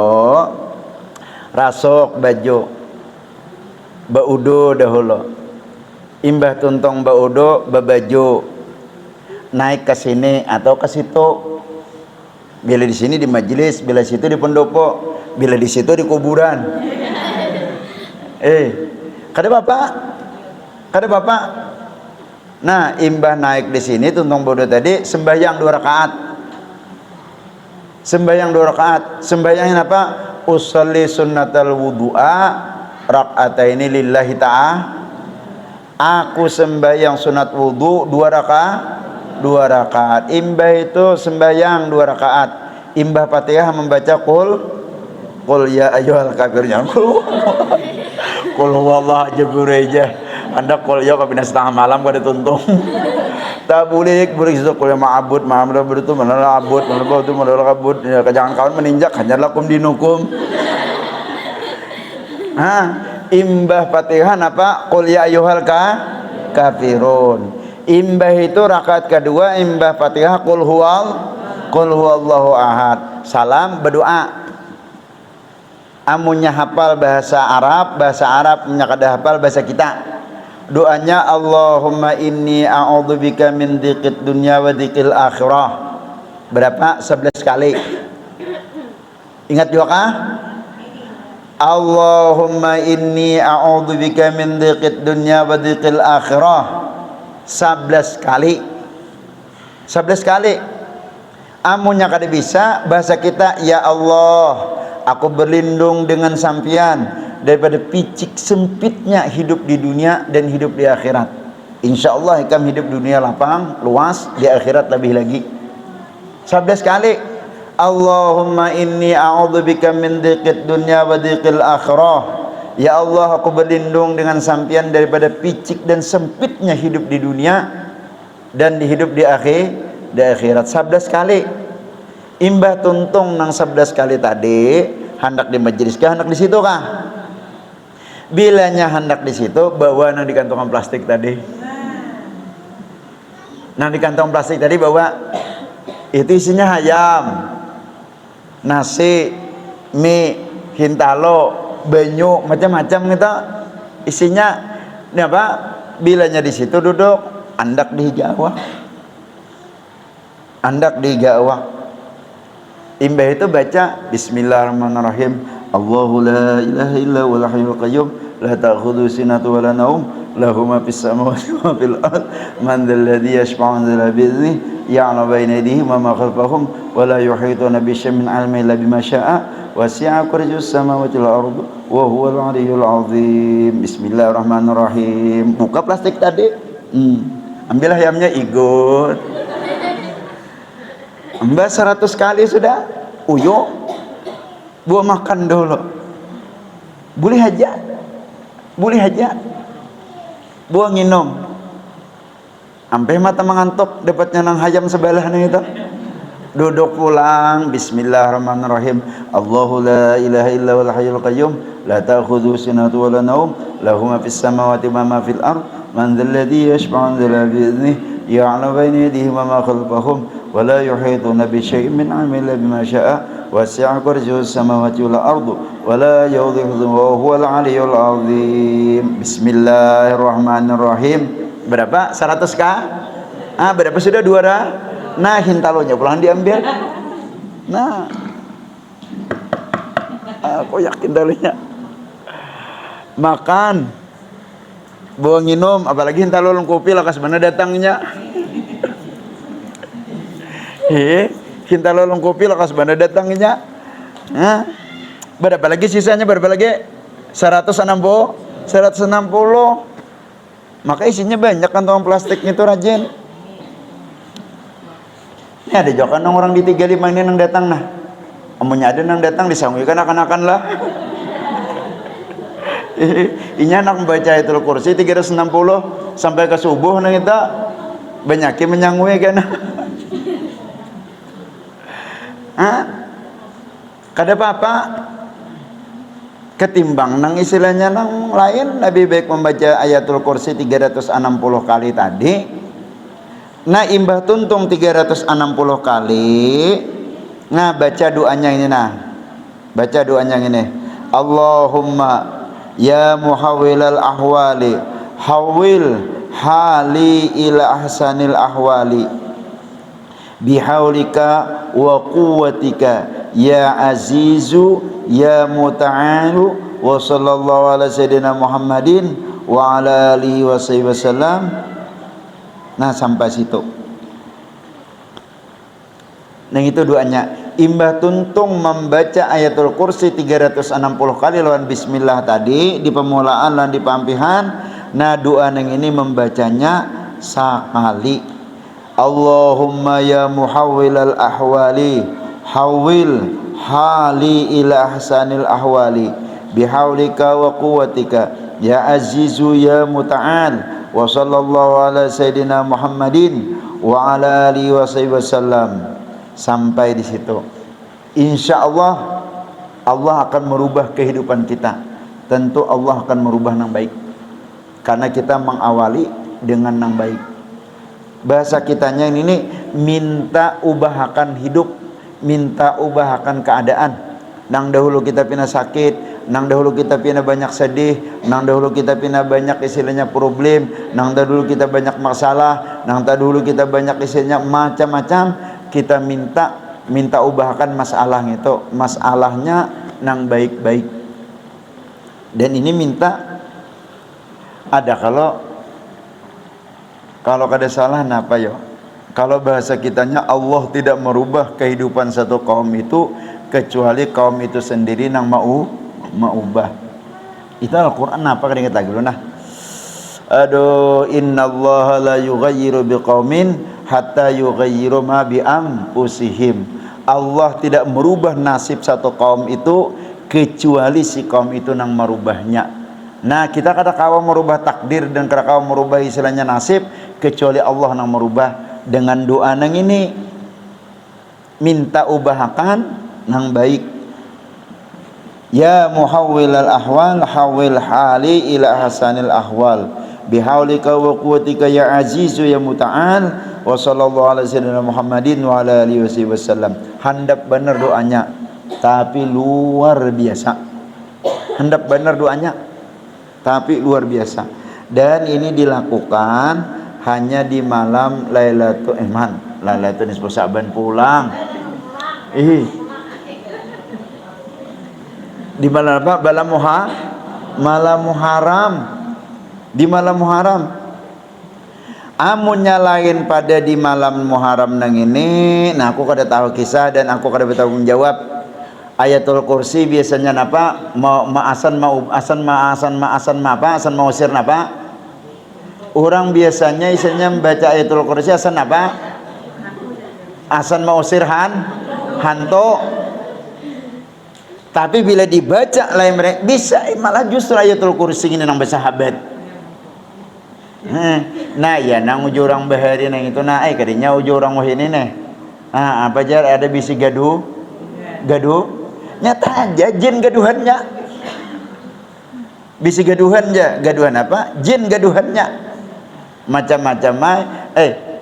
rasok baju, baudo dahulu, imbah tuntong baudo, babaju, naik ke sini atau ke situ. Bila di sini di majelis, bila situ di pendopo, bila di situ di kuburan. Kada bapak. Nah, imbah naik di sini tuntong bodoh tadi sembahyang 2 rakaat. Sembahyangin apa? Usolli sunnatal wudu'a rak'ataini lillahi ta'ala. Aku sembahyang sunat wudu 2 rakaat. Imbah itu sembahyang 2 rakaat. Imbah Fatihah membaca qul ya ayyuhal kafirun. Qul huwallahu aja. Anda qul ya kabina setengah malam kada tuntung. Tabulik bulik itu kuliah ma'abud betul mana abud mana itu mana kabud ya jangan kawan meninjak hanya lakum dinukum. Imbah Fatihah apa? Qul ya ayyuhal kafirun. Imbah itu rakaat kedua imbah Fatihah qul huwallahu ahad. Salam berdoa. Amunnya hafal bahasa Arab nya kada hafal bahasa kita. Doanya Allahumma inni a'udzubika min dhiqid dunya wa dhiqil akhirah. Berapa? 11 kali. Ingat juga kah? Allahumma inni a'udzubika min dhiqid dunya wa dhiqil akhirah. 11 kali. 11 kali. Amunnya kada bisa bahasa kita, ya Allah, aku berlindung dengan sampian daripada picik sempitnya hidup di dunia dan hidup di akhirat. Insyaallah ikam hidup dunia lapang, luas, di akhirat lebih lagi. 11 kali. Allahumma inni a'udzubika min dhiqid dunya wa dhiqil akhirah. Ya Allah, aku berlindung dengan sampian daripada picik dan sempitnya hidup di dunia dan hidup di akhirat. 11 kali. Imbah tuntung nang 11 kali tadi, hendak di majelis kah, hendak di situ kah? Bilanya hendak di situ, bawa nang di kantongan plastik tadi. Nang di kantong plastik tadi bawa, itu isinya ayam, nasi, mie, hintalo, banyu, macam-macam gitu. Isinya ini apa? Bilanya di situ duduk, andak di Jawa. Andak di Jawa. Imbah itu baca Bismillahirrahmanirrahim. Allahu la ilaha illa huwal hayyul qayyum la ta'khudhuhu sinatun wa la naum lahu ma fis samawati wa ma fil ard man dzal ladzi yashfa'u 'indahu bi idhnihi ya'lamu bayna aydihim wa ma khalfahum wa la yuhituna bi syai'in min 'ilmihi illa bima syaa wasi'a kursiyyuhus samawati wal ard wa huwal 'aliyyul 'azim. Bismillahirrahmanirrahim. Buka plastik tadi. Ambil ayamnya ikut. Mbak 100 kali sudah. Uyo buah makan dulu. Boleh aja. Buah nginum. Sampai mata mengantuk dapatnya nang hayam sebelah nih itu. Duduk pulang. Bismillahirrahmanirrahim. Allahu la ilaha illa huwal hayyul qayyum la ta'khudhuhu sinatun wa la naum lahu ma fis samawati wa ma fil ard man dzal ladzi yashfa'u 'indahu bi idhnihi ya'lamu bayna yadayhi wa ma khalfahum wa la yuhituna bi syai'in min 'ilmihi illa bima syaa wasi'a kursiyyuhus samawati wal ardu wa la yawdhihi wa huwal 'aliyyul 'azim. Bismillahirrahmanirrahim. Berapa? 100 kah? Berapa sudah? 200. Nah, hintalonya pulang diambil. Nah, aku yakin talinya. Makan, bawa minum, apalagi hintalolong kopi lah kas mana datangnya. Hintalolong kopi lah kas mana datangnya. Berapa lagi sisanya? Berapa lagi? 160. Maka isinya banyak kantong plastiknya itu rajin. Ini ada juga kan orang di 35 ini nang datang nah. Amunnya ada nang datang disangguikan akan-akan lah. Inya nak membaca Ayatul Kursi 360 sampai ke subuh nang kita banyakin menyangui kan. Kada apa-apa. Ketimbang nang istilahnya nang lain, lebih baik membaca Ayatul Kursi 360 kali tadi. Nah, imbah tuntung 360 kali. Nah, baca doanya ini nah. Baca doanya ini. Allahumma ya muhawwilal ahwali hawil hali ila ahsanil ahwali bihaulika wa quwwatika ya azizu ya muta'alu wa sallallahu ala sayyidina Muhammadin wa ala alihi wa sahbihi wasallam. Nah, sampai situ. Nah, itu doanya. Imbah tuntung membaca Ayatul Kursi 360 kali lawan bismillah tadi di pemulaan dan di pampihan. Nah, doa yang ini membacanya sekali. Allahumma ya muhawwilal ahwali hawil hali ila ahsanil ahwali bihaulika wa quwwatika ya azizu ya muta'al wa sallallahu ala sayyidina Muhammadin wa ala alihi wasallam. Sampai di situ. Insya Allah Allah akan merubah kehidupan kita. Tentu Allah akan merubah yang baik. Karena kita mengawali dengan yang baik. Bahasa kitanya ini minta ubahakan hidup, minta ubahakan keadaan. Nang dahulu kita pina sakit, nang dahulu kita pina banyak sedih, nang dahulu kita pina banyak istilahnya problem, nang dahulu kita banyak masalah, nang dahulu kita banyak istilahnya macam-macam. Kita minta ubahakan masalah itu, masalahnya nang baik-baik. Dan ini minta ada kalau kada salah napa yo? Kalau bahasa kitanya Allah tidak merubah kehidupan satu kaum itu kecuali kaum itu sendiri nang mau ubah. Itu Al-Qur'an apa kada kita dulu nah. Aduh, innallaha la yughayyiru biqaumin hatta yughayyiru ma bi anfusihim. Allah tidak merubah nasib satu kaum itu kecuali si kaum itu nang merubahnya. Nah, kita kada kawa merubah takdir dan kada kawa merubah istilahnya nasib kecuali Allah yang merubah dengan doa nang ini. Minta ubahakan nang baik. Ya muhawwilal ahwal hawil hali ila hasanil ahwal bihaulika wa quwwatika ya azizu ya muta'al wa sallallahu ala sayyidina Muhammadin wa ala alihi wasallam. Handap benar doanya tapi luar biasa. Handap benar doanya tapi luar biasa. Dan ini dilakukan hanya di malam Lailatul Nisfu Sya'ban pulang. Di malam apa? Malam Muharram. Di malam Muharram. Amunnya lain pada di malam Muharram nang ini, nah aku kada tahu kisah dan aku kada bertanggung jawab. Ayatul Kursi biasanya napa? Asan mausir napa? Orang biasanya isinya membaca Ayatul Kursi asan napa? Asan mausir hantu. Tapi bila dibaca lain mereka bisa malah justru Ayatul Kursi ini nang bersahabat. Nah ya nang ujo orang bahari nang itu nah kadinya ujo orang wahini nih. Apa jar ada bisi gaduh nyata aja jin gaduhannya. Bisi gaduhan aja, gaduhan apa? Jin gaduhannya. Macam-macam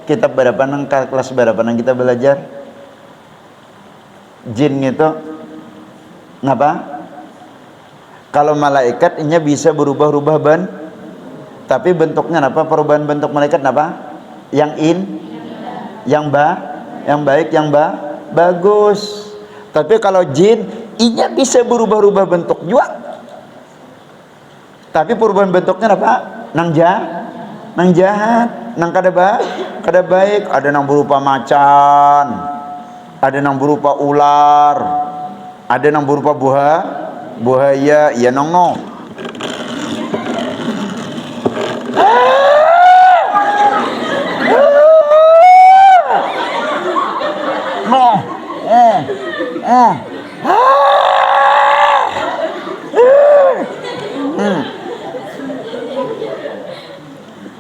kita berapa nang kelas berapa nang kita belajar? Jin itu ngapa? Kalau malaikat inya bisa berubah-ubah tapi bentuknya apa? Perubahan bentuk malaikat apa? Yang baik, yang bagus. Tapi kalau jin inya bisa berubah-ubah bentuk juga. Tapi perubahan bentuknya apa? Nang jahat, nang kada baik. Ada nang berupa macan, ada nang berupa ular, ada nang berupa buaya, ya nong.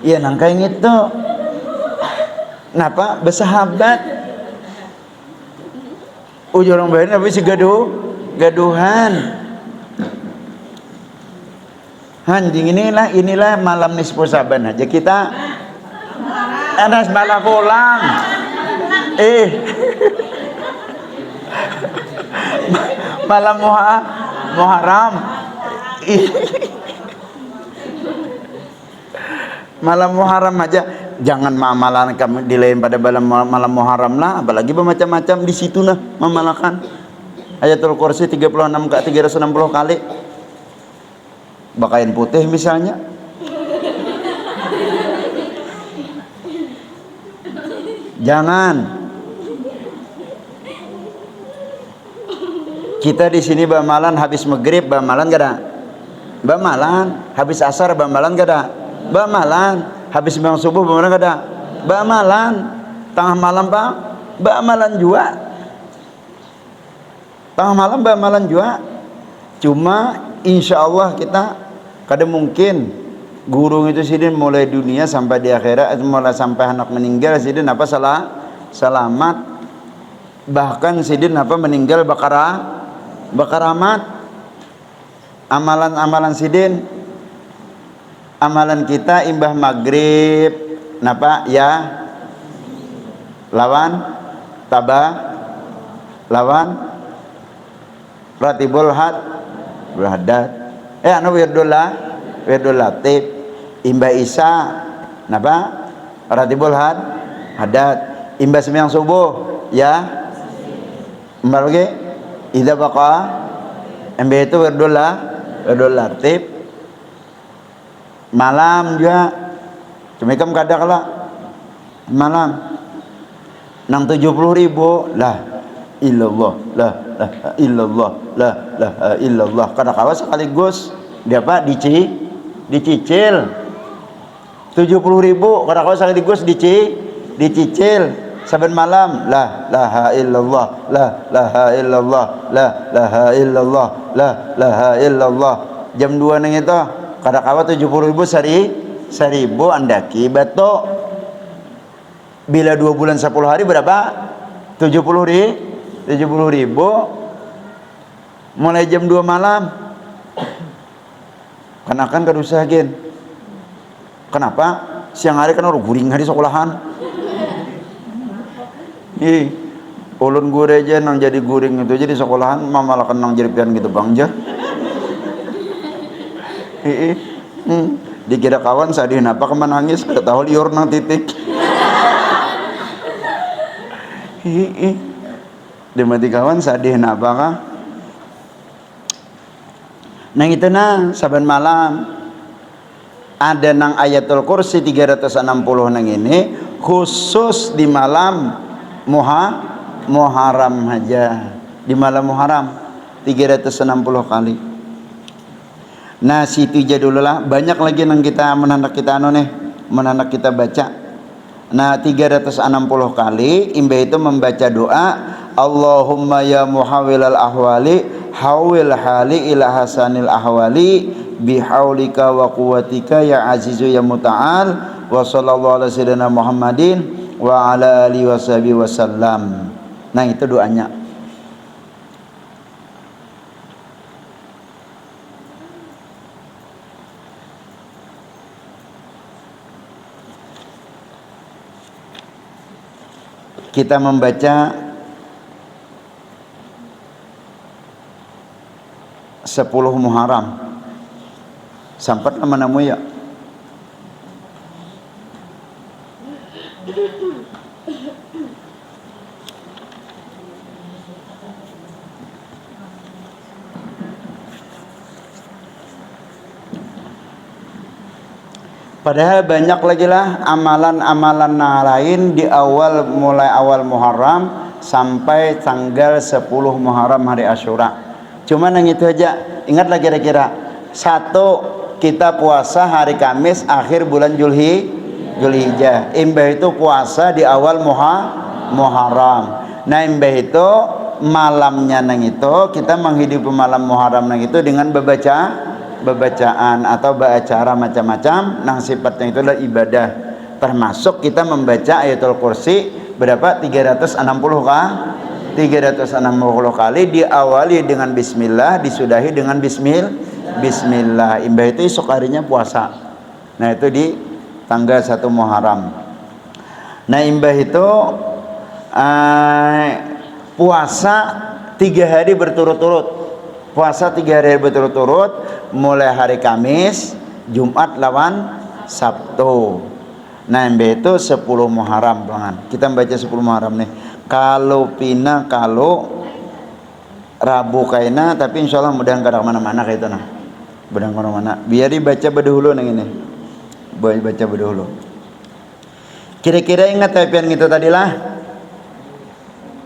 Ya nang kayak gitu. Napa? Bersahabat. Ujung orang bayarin apa sih gaduhan. Anjing inilah malam nisfu Sya'ban aja kita anas malah pulang. Malam Muharram. Malam Muharram aja jangan mamalan kamu dilain pada malam Muharram lah, apalagi bermacam-macam di situ nah memalakan. Ayatul Kursi 36 ke 360 kali. Bakain putih misalnya. Jangan. Kita di sini bamalan habis maghrib bamalan gak ada? Bamalan habis asar bamalan gak ada? Bamalan habis sembahyang subuh bamalan gak ada? Bamalan tengah malam Pak bamalan juga. Tengah malam bamalan juga. Cuma insya Allah kita kada mungkin Gurung itu sidin mulai dunia sampai di akhirat, mulai sampai anak meninggal sidin apa selamat. Bahkan sidin apa meninggal bakaramat. Amalan sidin, amalan kita imbah maghrib napa ya lawan ratibul hadat anu wirdul latib imbah isya napa ratibul hadat imbah sembahyang subuh ya mbak lagi idza baqa imbah itu wirdul latib malam juga cumikam kadang lah malam nang 70.000 lah illallah lah illallah lah illallah kada kawa sekaligus dia apa dicicil 70.000 kada kawa sekaligus dicicil saben malam la ilaha illallah la ilaha illallah la ilaha illallah la ilaha illallah jam 2 nang itu kada kawa 70.000 seribu andaki bato bila 2 bulan 10 hari berapa 70.000 mulai jam 2 malam kenakan kadusahin kenapa siang hari kan orang guring hari sekolahan ih ulun gure aja nang jadi guring itu jadi sekolahan malah kenang jadi pian gitu bang jah dikira kawan sadih napa kemenangis kada tahu liur nang titik dimati kawan sadih napa kah nang itu na saban malam ada nang ayatul kursi 360 nang ini khusus di malam Muharram aja di malam Muharram 360 kali. Nah situ aja dulu lah banyak lagi nang kita menandak kita menandak kita baca. Nah 360 kali imbah itu membaca doa Allahumma ya muhawwilal ahwali hawil hali ila hasanil ahwali bihaulika wa quwwatika ya azizu ya muta'al wa sallallahu ala sayyidina Muhammadin wa ala alihi washabihi wasallam. Nah itu doanya. Kita membaca 10 Muharram sampai nama-nama ya padahal banyak lagi lah amalan-amalan lain di mulai awal Muharram sampai tanggal 10 Muharram hari Asyura. Cuma yang itu aja. Ingatlah kira-kira. 1 kita puasa hari Kamis akhir bulan Zulhijjah. Imbah itu puasa di awal Muharram. Nah imbah itu malamnya nang itu kita menghidupi malam Muharram nang itu dengan bacaan atau acara macam-macam nang sifatnya itu adalah ibadah, termasuk kita membaca ayatul kursi berapa 360 kali diawali dengan bismillah disudahi dengan bismillah. Imbah itu esok harinya puasa. Nah itu di tanggal 1 Muharram. Nah imbah itu puasa 3 hari berturut-turut. Puasa 3 hari berturut-turut mulai hari Kamis, Jumat lawan Sabtu. Nah itu 10 Muharram bangan. Kita baca 10 Muharram nih. Kalau Rabu kaina tapi insyaallah mudah kada mana-mana kayak itu nah. Mudah mana-mana. Biar dibaca berdahulu nang ini. Baca berdahulu. Kira-kira ingat tapian gitu tadilah.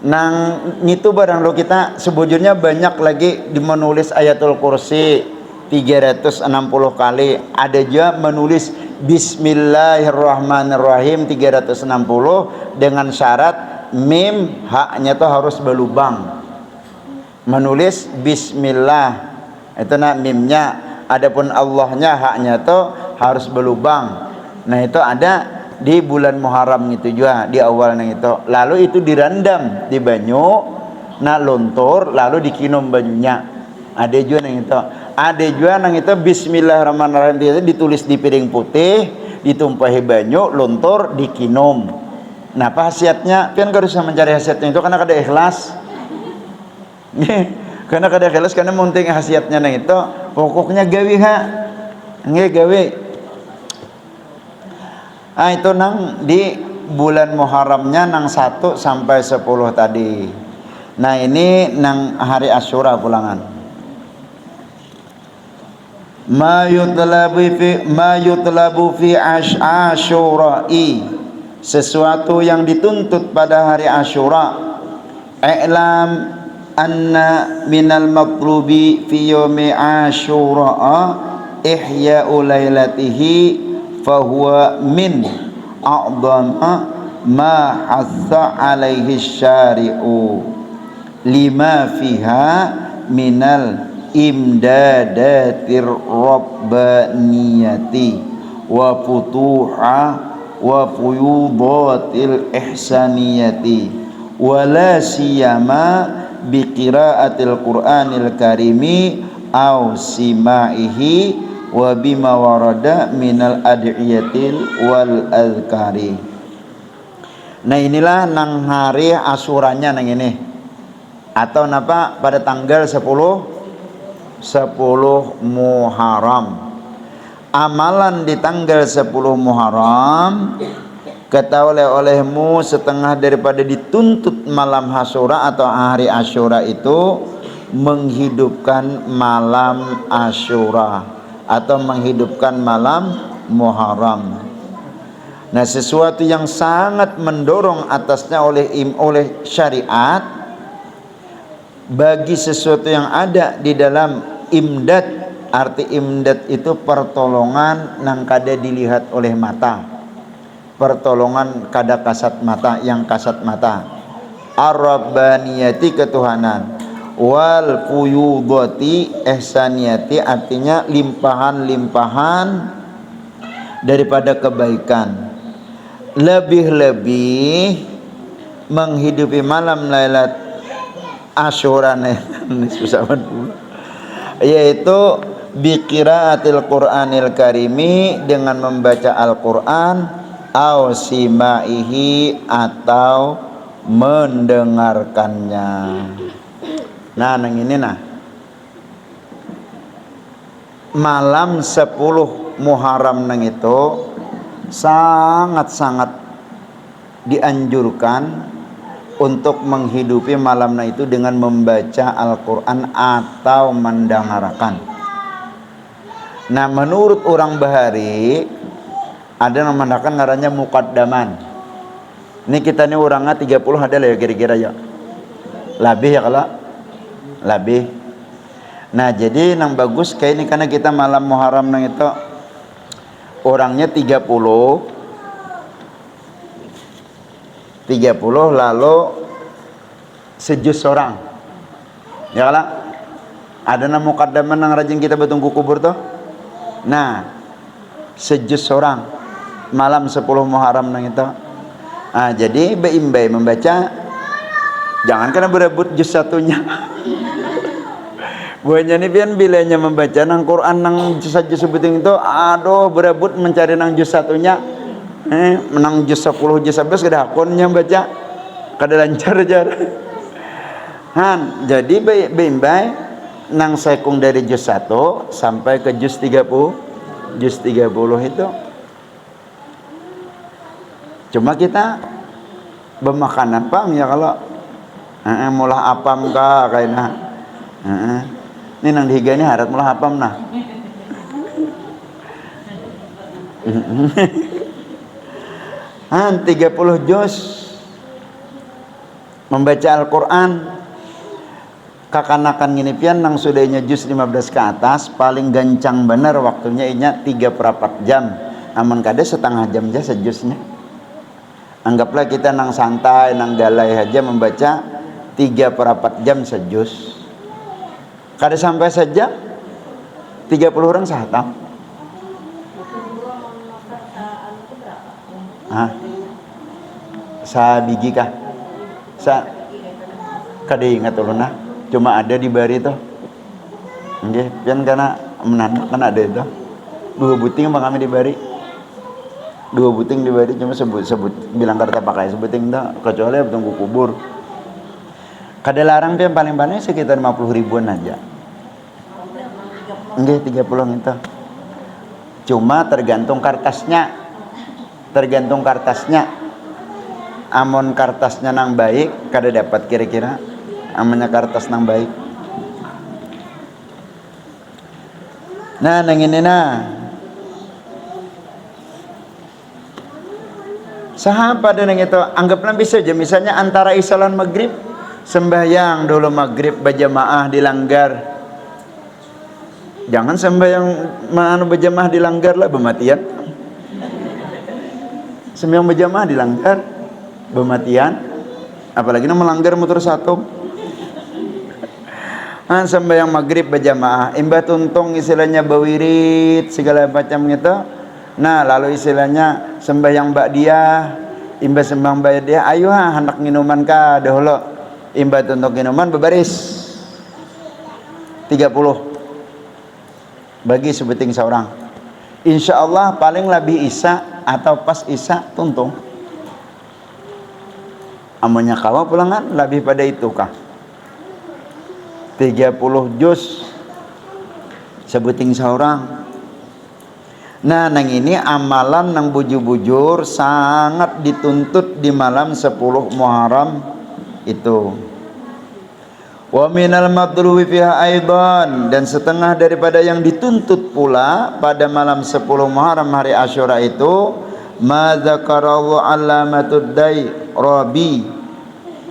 Nang itu barang lo kita sebujurnya banyak lagi menulis ayatul kursi 360 kali. Ada juga menulis Bismillahirrahmanirrahim 360 dengan syarat mim haknya tuh harus berlubang. Menulis Bismillah itu nak mimnya. Adapun Allahnya haknya tuh harus berlubang. Nah itu ada di bulan Muharram itu juga di awalnya itu. Lalu itu direndam di banyu, nah lontor lalu dikinum banyunya. Ada juga yang itu. Ada juga yang itu Bismillahirrahmanirrahim itu ditulis di piring putih, ditumpahi banyu, lontor, dikinum. Nah apa khasiatnya? Kan harus mencari khasiatnya itu karena ada ikhlas. Karena kada ikhlas karena munting khasiatnya nang itu pokoknya gawe ha. Nggih gawe. Itu nang di bulan Muharramnya nang 1 sampai 10 tadi. Nah ini nang hari Asyura pulangan. Ma yutlabu fi Asyura'i, sesuatu yang dituntut pada hari Asyura. I'lam anna minal matlubi fi yaumi Asyura ihya'u lailatihi fahuwa min a'dama ma hatha alaihi syari'u lima fiha minal imdadatir rabbaniyati wa futuha wa fuyudatil ihsaniyati wala siyama biqiraatil Qur'anil karimi aw simaihi wa bima warada minal ad'iyatil wal azkari. Nah inilah nang hari Asyuranya nang ini, atau napa pada tanggal 10 Muharram. Amalan di tanggal 10 Muharram ketahui olehmu setengah daripada dituntut malam Asyura atau hari Asyura itu menghidupkan malam Asyura atau menghidupkan malam Muharram. Nah sesuatu yang sangat mendorong atasnya oleh syariat bagi sesuatu yang ada di dalam imdad. Arti imdad itu pertolongan nang kada dilihat oleh mata, pertolongan kada kasat mata, yang kasat mata. Ar-rabbaniyati ketuhanan, wal fuyudati ihsaniyati artinya limpahan-limpahan daripada kebaikan. Lebih-lebih menghidupi malam Lailat Asyura yaitu biqiraatil Qur'anil karimi, dengan membaca Al-Qur'an, au simaihi atau mendengarkannya. Nah nang ini nah malam 10 Muharram nang itu sangat-sangat dianjurkan untuk menghidupi malamnya itu dengan membaca Al-Quran atau mendengarkan. Nah menurut orang Bahari ada yang menandakan ngarannya muqaddaman. Ini kita nih orangnya 30 ada lah ya kira-kira ya. Lebih ya kalau lebih. Nah jadi yang bagus kayak ini karena kita malam Muharram nang itu orangnya 30 lalu sejus orang ya kalau ada nama muqaddaman yang rajin kita bertunggu kubur tuh. Nah sejus orang malam 10 Muharram nang itu. Nah jadi beimbai membaca, jangan kena berebut juz satunya. Buahnya ini pian bilanya membaca nang Quran nang juz saja sebuting itu, aduh berebut mencari nang juz satunya. Menang juz 10 juz 11 kada akunnya baca, kada lancar aja. Jadi beimbai nang sekung dari juz 1 sampai ke juz 30 itu. Cuma kita bermakan apa ya kalau mulah apam kah kayaknya. Ini nang dihiga ini harap mulah apam nah. 30 juz membaca Al-Quran. Kakanakan gini pian nang sudahnya juz 15 ke atas paling gancang bener waktunya inya 3/4 jam. Namun kada setengah jam aja sejusnya. Anggaplah kita nang santai nang galai aja membaca 3/4 jam sejus. Kada sampai sejam 30 orang sahatam. Hah? Sa biji kah? Sa kada ingat ulun nah. Cuma ada di bari itu. Nggih, pian kana menandak kan ada itu. 2 buting bang kami di bari. 2 buting di bari cuma sebut bilang karta pakai sebuting dah kecuali tunggu kubur. Kada larang pian paling banyak sekitar 50 ribuan aja. Nggih 30 itu. Cuma tergantung kertasnya. Amon kertasnya nang baik kada dapat kira-kira amannya kertas nang baik. Nah nang ini nah sahapa dan itu anggaplah bisa aja misalnya antara isya lan maghrib sembahyang dulu maghrib berjamaah dilanggar. Jangan sembahyang berjamaah dilanggar lah bematian. Sembahyang berjamaah dilanggar bematian, apalagi melanggar motor satu. Sembahyang maghrib berjamaah imba tuntung istilahnya bawirit segala macam gitu. Nah lalu istilahnya sembahyang ba'diyah imba sembahyang ba'diyah ayo hendak minuman ka dahulu imba tuntung minuman bebaris 30 bagi sebeting seorang. Insyaallah paling lebih isya atau pas isya tuntung. Amonnya kawa pulangan lebih pada itu kah 30 juz sebuting seorang. Nah nang ini amalan nang bujur-bujur sangat dituntut di malam 10 Muharram itu. Wa minal madruwi fiha aidan, dan setengah daripada yang dituntut pula pada malam 10 Muharram hari Asyura itu ma dzakarahu alamatud dai rabi,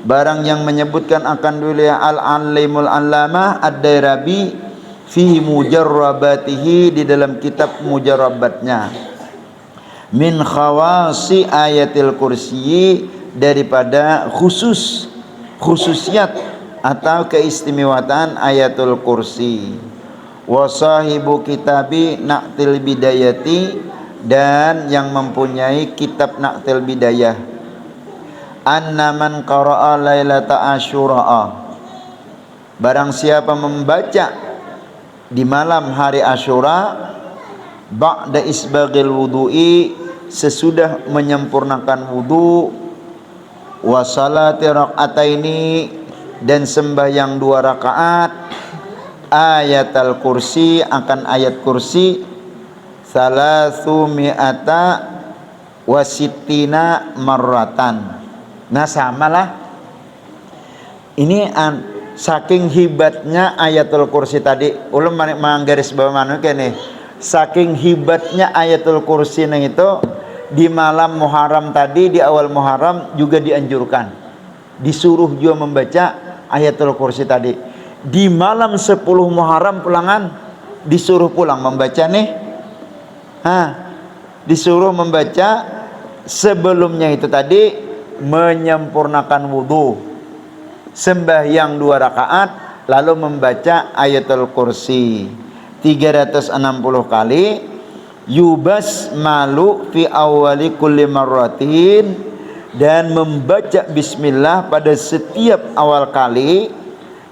barang yang menyebutkan akan wilayah al-alimul allamah ad-dairabi fi mujarrabatihi, di dalam kitab mujarrabatnya, min khawasi ayatil kursi, daripada khususiyat atau keistimewaan ayatul kursi. Wa sahibu kitabi naqtil bidayati, dan yang mempunyai kitab naqtil bidayah, anna man qara'a lailata asyura, barang siapa membaca di malam hari Asyura ba'da isbaghil wudu'i, sesudah menyempurnakan wudu, wa salati raq'ataini, dan sembahyang 2 rakaat, ayatul kursi, akan ayat kursi, salasu mi'ata wasittina marratan. Nah samalah ini saking hebatnya ayatul kursi tadi ulun manggaris bawah manu kene, saking hebatnya ayatul kursi nang itu di malam Muharram tadi, di awal Muharram juga dianjurkan, disuruh juga membaca ayatul kursi tadi. Di malam 10 Muharram pulangan disuruh pulang membaca nih, disuruh membaca sebelumnya itu tadi, menyempurnakan wudu, sembahyang 2 rakaat, lalu membaca ayatul kursi 360 kali, yubas malu fi awali kulli marratin, dan membaca bismillah pada setiap awal kali,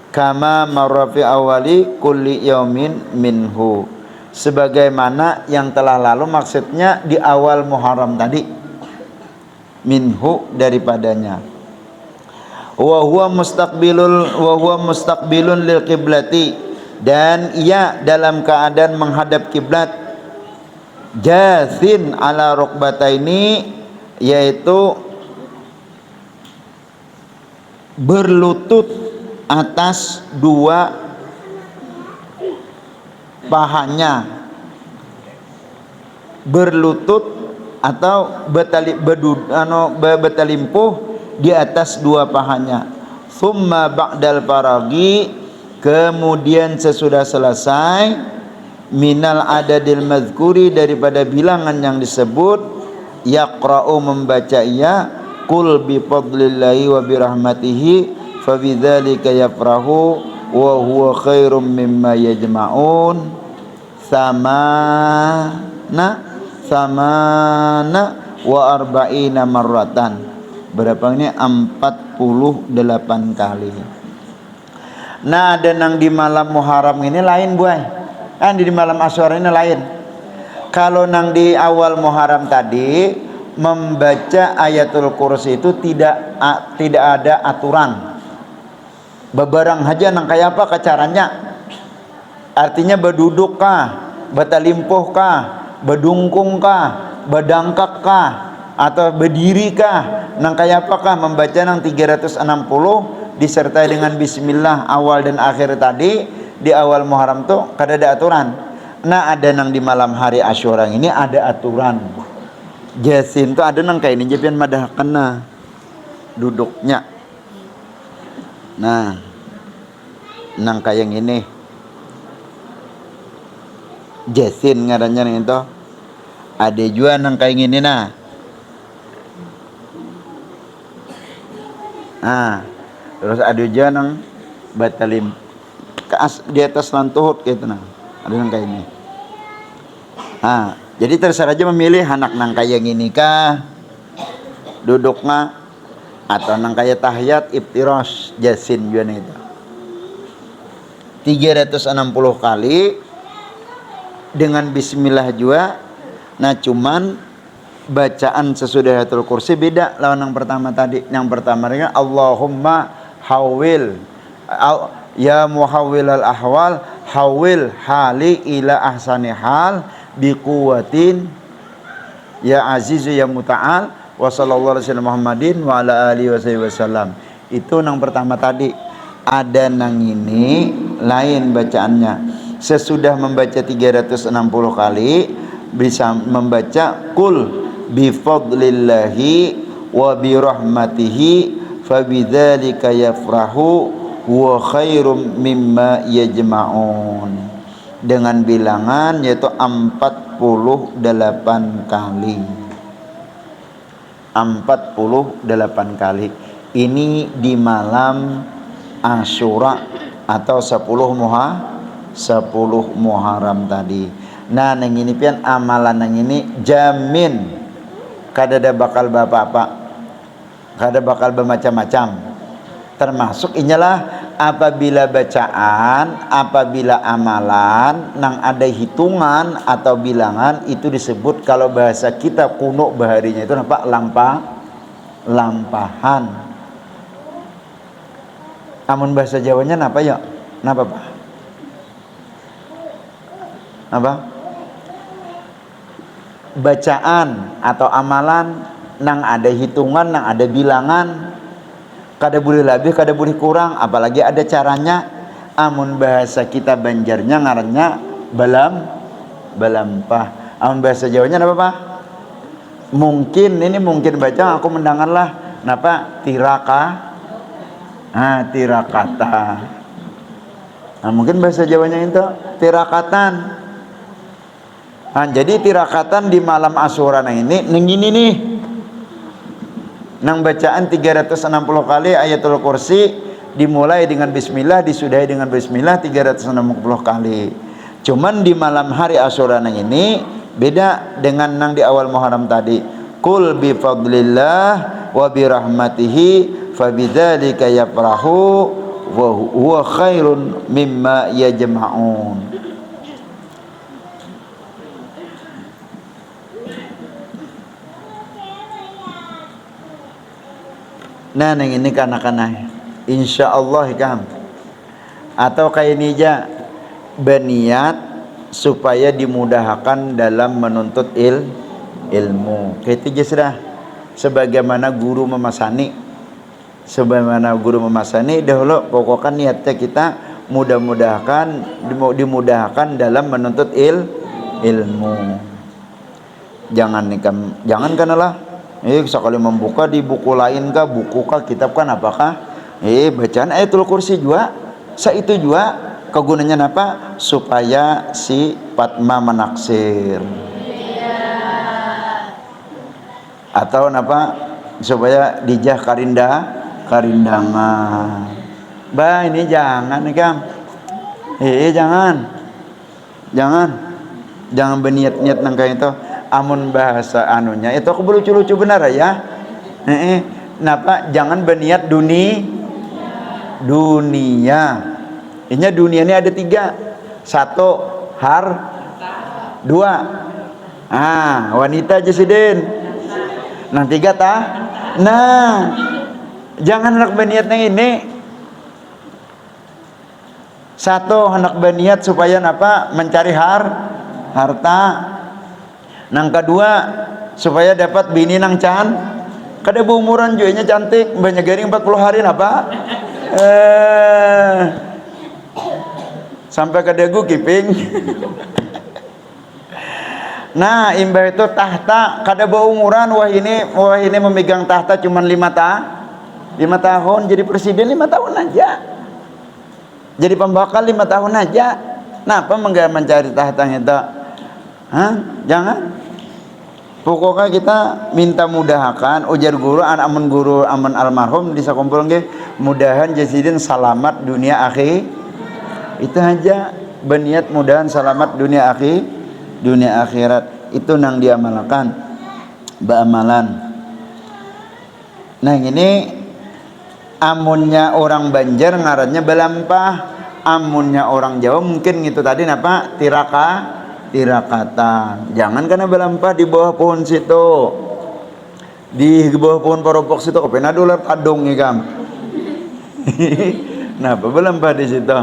kama marra fi awali kulli yaumin minhu, sebagaimana yang telah lalu, maksudnya di awal Muharram tadi, minhu daripadanya. Wa huwa mustaqbilun lil qiblati, dan ia dalam keadaan menghadap kiblat, jathin ala rukbataini, yaitu berlutut atas 2 pahanya, berlutut atau betalimpuh di atas 2 pahanya. Thumma ba'dal faragi, kemudian sesudah selesai, minal adadil mazkuri, daripada bilangan yang disebut, yaqra'u membaca ia, qul bi fadlillahi wa bi rahmatihi fa bidzalika yafrahu wa huwa khairum mimma yajma'un, samana wa arba'ina marratan. Berapa ini? 48 kali. Nah, ada nang di malam Muharram ini lain buai. Di malam Asyura ini lain. Kalau nang di awal Muharram tadi membaca ayatul kursi itu tidak ada aturan. Bebarang haja nang kayak apa caranya? Artinya berduduk kah, batalimpuh kah, bedungkung kah, bedangkak kah, atau berdiri kah, nang kayak apakah membaca nang 360 disertai dengan bismillah awal dan akhir tadi di awal Muharram tuh kada ada aturan. Nah, ada nang di malam hari Asyura ini ada aturan. Jasin tuh ada nang kayak ini jepian madah kena duduknya. Nah, nang kayak yang ini Jasin ngarannya nih itu. Ada juga nang kayak gini nah. Terus ada juga nang batalim di atas lantuhut gitu nah. Ada nang kayak ini. Jadi terserah aja memilih anak nang kayak gini kah duduknya, atau nang kayak tahiyat iftirosh Jasin juga nih itu. 360 kali dengan bismillah juga. Nah, cuman bacaan sesudah ayatul kursi beda lawan yang pertama tadi. Yang pertama dengan Allahumma hawil ya muhawwilal ahwal hawil hali ila ahsani hal biquwatin ya azizu ya muta'al wa sallallahu alaihi Muhammadin wa ala alihi wasallam. Itu yang pertama tadi. Ada nang ini lain bacaannya. Sesudah membaca 360 kali bisa membaca kul bifadlillahi wa birahmatihi fabidzalika yafrahu wa khairum mimma yajma'un, dengan bilangan yaitu 48 kali. 48 kali ini di malam Asyura atau 10 Muharram tadi. Nah, nang ini pian amalan nang ini jamin kada ada bakal apa-apa, kada bakal bermacam-macam. Termasuk inyalah apabila bacaan, apabila amalan nang ada hitungan atau bilangan itu disebut kalau bahasa kita kuno baharinya itu apa? Lampahan. Amun bahasa Jawanya napa ya? Napa Pak? Apa? Bacaan atau amalan nang ada hitungan, nang ada bilangan, kada boleh lebih, kada boleh kurang, apalagi ada caranya. Amun bahasa kita Banjarnya ngarannya balampah. Amun bahasa Jawanya apa Pak? Mungkin baca aku mendengarlah napa tirakata. Nah, mungkin bahasa Jawanya itu tirakatan. Jadi tirakatan di malam Asyura ini gini nih. Nang bacaan 360 kali ayatul kursi dimulai dengan bismillah, disudahi dengan bismillah 360 kali. Cuman di malam hari Asyura ini beda dengan nang di awal Muharram tadi. Kul bi fadlillah wa bi rahmatihi fabidzalika yafrahu wa huwa khairun mimma yajma'un. Nah, nang ini kana-kana insyaallah kan. Atau kayak ini aja berniat supaya dimudahkan dalam menuntut ilmu. Kayak itu sudah sebagaimana guru memasani. Dahulu pokoknya niatnya kita dimudahkan dalam menuntut ilmu. Jangan kanalah sekali membuka di buku lain kah, buku kah, kitab kan apakah bacaan ayatul kursi juga itu juga kegunaannya apa? Supaya si Fatma menaksir atau apa? Supaya dijah karindangan. Ini jangan nih Kang. Jangan berniat-niat nang kayak itu. amun bahasa anunya itu aku lucu-lucu benar ya. Napa jangan berniat dunia. Ini dunia ini ada 3. 1 2 wanita Jasidin. Nah 3 tah. Nah jangan hendak berniat yang ini. 1 hendak berniat supaya apa? Mencari harta. Nang kedua supaya dapat bini nang kada berumuran juga cantik, banyak garing 40 hari apa? Sampai ke dagu kiping. Nah imbah itu tahta kada berumuran. Wah ini memegang tahta cuma 5 tahun, jadi presiden 5 tahun aja, jadi pembakal 5 tahun aja. Kenapa mencari tahtanya itu? Jangan. Pokoknya kita minta mudahakan ujar guru aman almarhum bisa kumpul nggih, mudahan Jasidin selamat dunia akhir. Itu aja, berniat mudahan selamat dunia akhirat. Itu nang diamalkan amalan. Nah ini amunnya orang Banjar ngarannya belampah, amunnya orang Jawa mungkin gitu tadi napa tirakatan. Jangan karena belampah di bawah pohon situ, di bawah pohon paropok situ kepena dolar tadung ikam. Napa belampah di situ?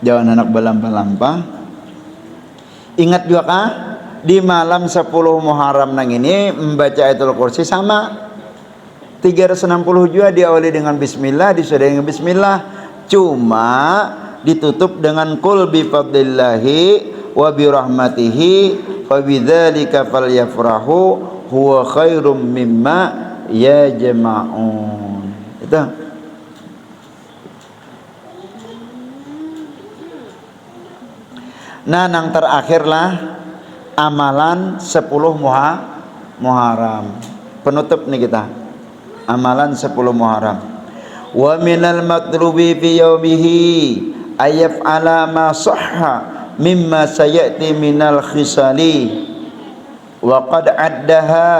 Jangan anak belampah-lampah. Ingat juga kah di malam 10 Muharram nang ini membaca Ayatul Kursi sama 360 juga diawali dengan bismillah, disudahi dengan bismillah, cuma ditutup dengan qul bi fadlillahi wa bi rahmatihi fa bidzalika falyafrahu huwa khairum mimma yajma'un. Itu. Nah, nang terakhirlah amalan 10 Muharram. Penutup nih kita. Amalan 10 Muharram. Wa minal matlubi fi yaumihi ayaf'ala ma sahha mimma sayati minal khisali wa qad addaha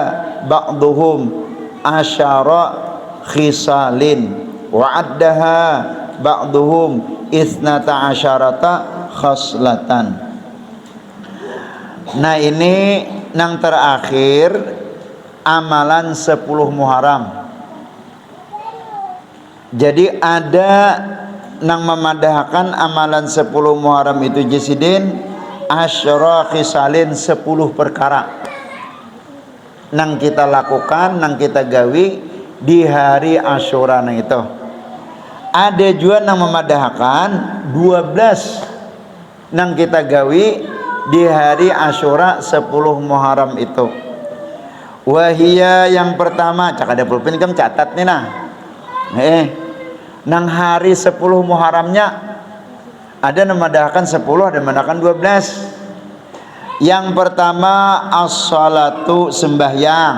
ba'duhum asyara khisalin wa addaha ba'duhum isnata asyarata khaslatan. Nah ini nang terakhir amalan 10 Muharram. Jadi ada nang memadahkan amalan 10 Muharram itu Jasidin asyara khisalin 10 perkara nang kita lakukan, nang kita gawi di hari Asyura nang itu. Ada juga nang memadahkan 12 nang kita gawi di hari Asyura 10 Muharram itu. Wahia yang pertama, cak ada pulpen kamu catat nih nah. Nang hari 10 Muharramnya ada memadahkan 10, ada memadahkan 12. Yang pertama as-salatu, sembahyang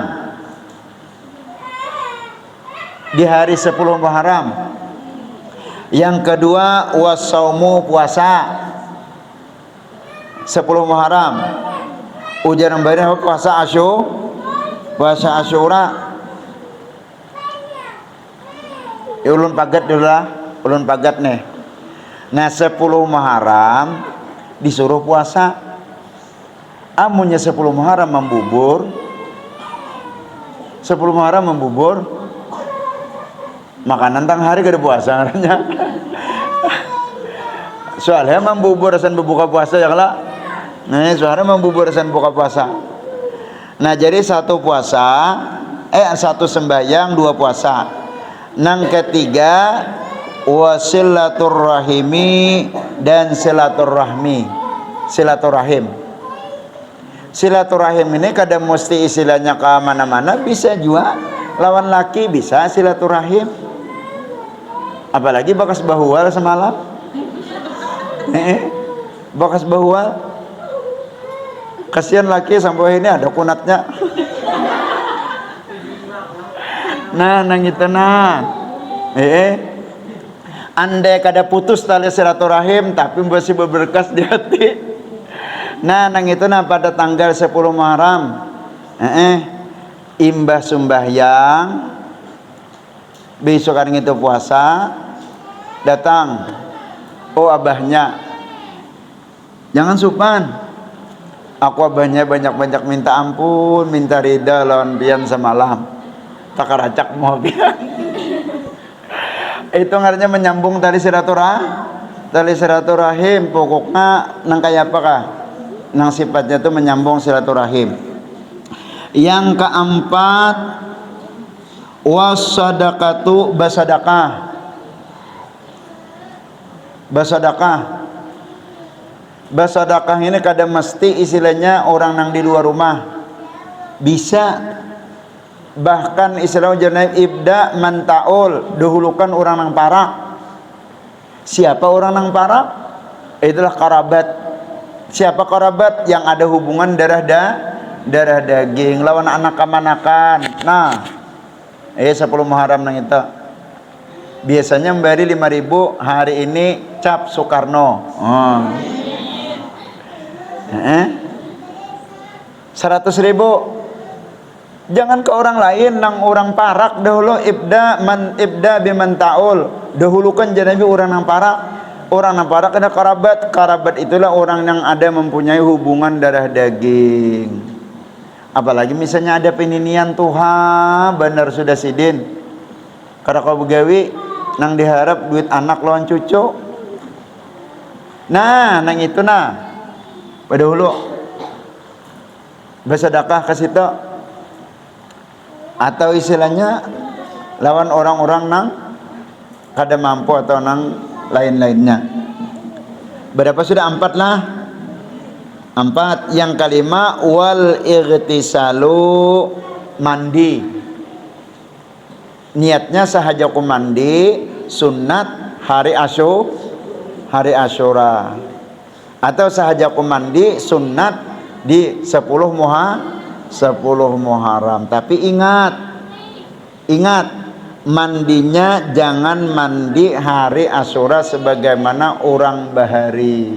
di hari 10 Muharram. Yang kedua was-saumu, puasa 10 Muharram. Ujar mbaknya puasa Asyura. Ulun pagat dulu lah, ulun pagat nih. Nah 10 Muharram disuruh puasa. Amunnya 10 Muharram membubur, 10 Muharram membubur, makanan tang hari kada puasa ngarannya. Soalnya membubur asan berbuka puasa ya kala. Nah soalnya membubur asan buka puasa. Nah jadi satu sembahyang, 2 puasa. Nang ketiga wasilaturrahimi dan silaturrahim. Silaturahim ini kadang mesti istilahnya ke mana-mana, bisa juga lawan laki, bisa silaturahim. Apalagi bakas bahual semalam. Bakas bahual. Kasihan laki sampai ini ada kunatnya. Nah, nang itu nah. Andai kada putus tali silaturahim tapi masih berberkas di hati. Nah, nang itu nah pada tanggal 10 Muharram imbah sembahyang, besok hari itu puasa, datang oh abahnya, jangan supan, aku abahnya banyak-banyak minta ampun, minta ridha lawan pian semalam tak karacak mau pian. Itu artinya menyambung tali silaturahim, pokoknya nang kayak apa kah, nang sifatnya itu menyambung silaturahim. Yang keempat, wasadaqatu basadaqah. Basadaqah ini kadang mesti istilahnya orang nang di luar rumah bisa, bahkan istilah jenayah ibda mantaul, dahulukan orang nang parak. Siapa orang nang parak? Itulah karabat. Siapa karabat? Yang ada hubungan darah daging lawan anak kamanakan. Nah 10 Muharram nang itu biasanya memberi 5.000, hari ini cap Soekarno 100.000. Jangan ke orang lain, nang orang parak dahulu ibda biman taul, dahulukan jadi orang nang parak. Orang nang parak ada karabat itulah orang yang ada mempunyai hubungan darah daging. Apalagi misalnya ada peninian Tuhan benar sudah sidin, karena kau begawi nang diharap duit anak lawan cucu. Nah nang itu nah pada hulu bersedekah ke situ, atau istilahnya lawan orang-orang nang kada mampu atau nang lain-lainnya. Berapa sudah? 4 lah. 4. Yang kelima wal igtisalu, mandi. Niatnya sahaja ku mandi sunat hari Asyura, atau sahaja ku mandi sunat di 10 Muharram. Tapi ingat mandinya jangan mandi hari Asyura sebagaimana orang bahari.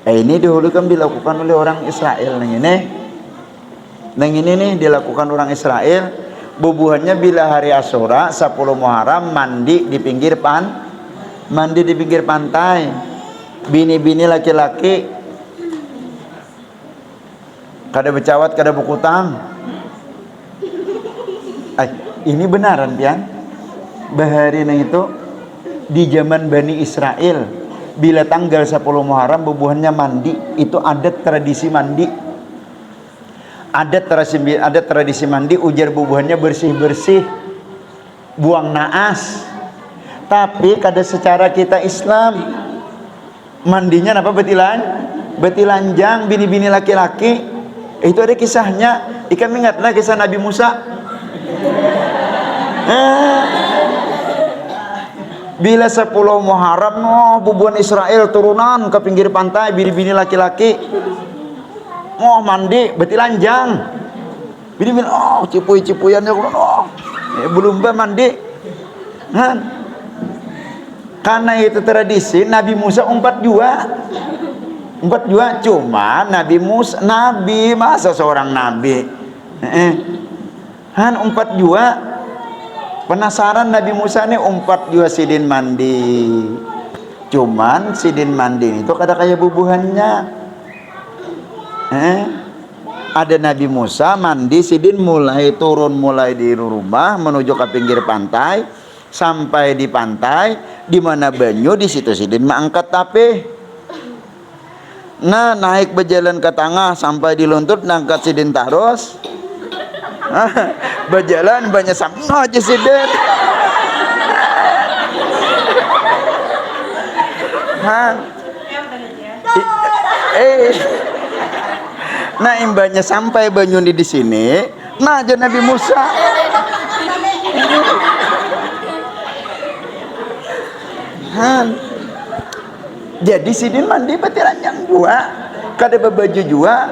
Ini dahulu kan dilakukan oleh orang Israel. Nang ini nih dilakukan orang Israel. Bubuhannya bila hari Asyura 10 Muharram mandi di pinggir pantai. Bini-bini laki-laki kada bercawat, kada berkutang. Ini benaran pian. Bahari nang itu di zaman Bani Israel, bila tanggal 10 Muharram bubuhannya mandi, itu adat tradisi mandi. Adat tradisi mandi, ujar bubuhannya bersih-bersih, buang naas. Tapi kada secara kita Islam mandinya apa? Betilanjang bini-bini laki-laki. Itu ada kisahnya. Ikan ingatlah kisah Nabi Musa. Bila 10 Muharram bubuhan Israel turunan ke pinggir pantai, bini-bini laki-laki mandi betilanjang. Bini-bini cipuy-cipuyannya belum mandi. Karena itu tradisi Nabi Musa umpat jua. Cuma Nabi masa seorang nabi umpat jua. Penasaran Nabi Musa ini umpat jua sidin mandi. Cuman sidin mandi itu kada kayak bubuhannya. Ada Nabi Musa mandi sidin mulai di rumah menuju ke pinggir pantai, sampai di pantai di mana banyu, di situ sidin mengangkat tapi. Nah naik berjalan ke tengah sampai di luntut, nangkat sidin terus. Berjalan banyak sama aja sidin. Nah imbanya sampai banyu di sini. Nah aja Nabi Musa. Jadi sidin mandi betiranjang jua, kada berbaju jua.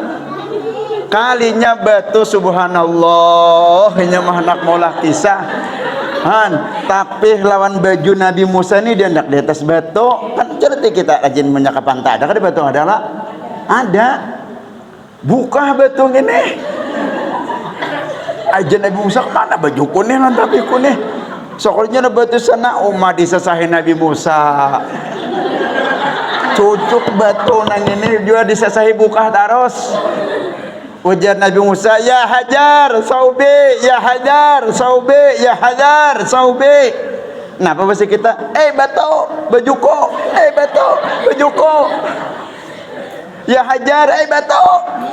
Kalinya batu subhanallah, hanya mahnak maulah kisah. Tapi lawan baju Nabi Musa ini dia hendak di atas batu. Kan cerita kita rajin menyaka pantai, ada kada batu adalah Ada. Buka batu ini. Aja Nabi Musa mana baju kuning tapi kuning. Soalnya na batu sana umat disasahin Nabi Musa. Cucuk batu nang ini juga disasahi buka taros. Ujar Nabi Musa, ya hajar saubi, ya hajar saubi, ya hajar saubi. Nah, apa bahasa kita? Batu, bajuko, batu, bajuko. Ya hajar, batu,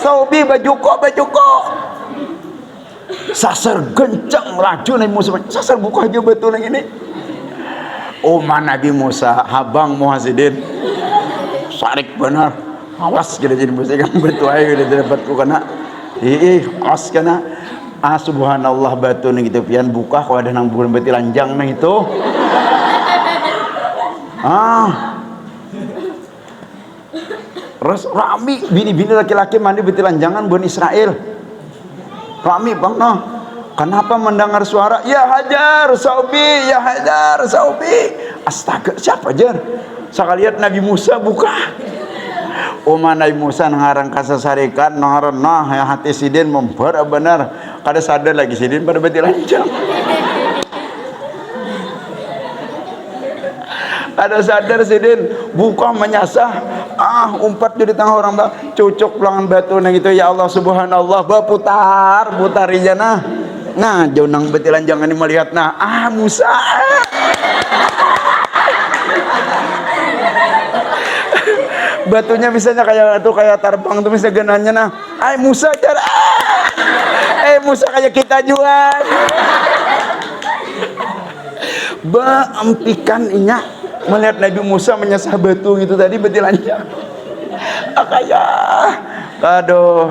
saubi, bajuko, bajuko. Sasar gencang laju Nabi Musa. Sasar buka aja batu yang ini. Nabi Musa, habang muhasidin. Sarik benar. Awas kita jadi Musa kan batu aja kita dapat ku kena. Awas kena. Subhanallah batu nih gitu pian buka kalau ada nang bulan beti lanjang nang itu. Ras rami bini-bini laki-laki mandi beti lanjangan Bani Israel. Rami bang no. Kenapa mendengar suara ya hajar saubi, ya hajar saubi. Astaga, siapa jar? Sekalian Nabi Musa buka. Nabi Musa ngarang kasasarikan nah ya hati sidin memper benar. Kada sadar lagi sidin pada beti lanjang. Ada sadar sidin buka menyasah umpat di tengah orang bah cucuk pelangan batu nang itu ya Allah subhanallah putar ijana nah jauh nang beti lanjangan ini melihat Musa batunya misalnya kayak terbang tuh bisa genanya Musa cara Musa kayak kita jual empikan inya melihat Nabi Musa menyasah batu gitu tadi beti lanjang kayak aduh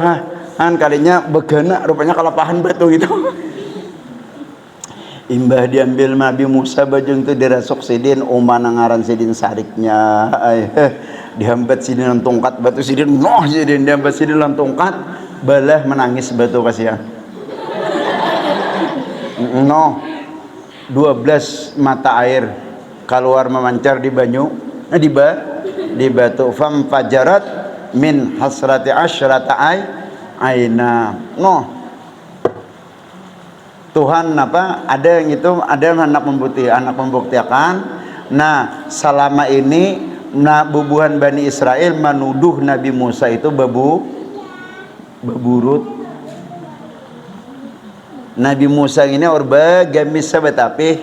kalinya begana rupanya kalapahan batu gitu. Imbah diambil Nabi Musa bajung itu dirasuk sidin nangaran sidin sariknya dihambat sidin tongkat batu sidin sidin dihambat sidin tongkat balah menangis batu kasihan 12 mata air keluar memancar di banyu di batu fam fajarat min hasrati asyrata aina Tuhan ada yang itu ada anak membuktikan selama ini bubuhan Bani Israel menuduh Nabi Musa itu beburut. Nabi Musa ini orba gamis tapi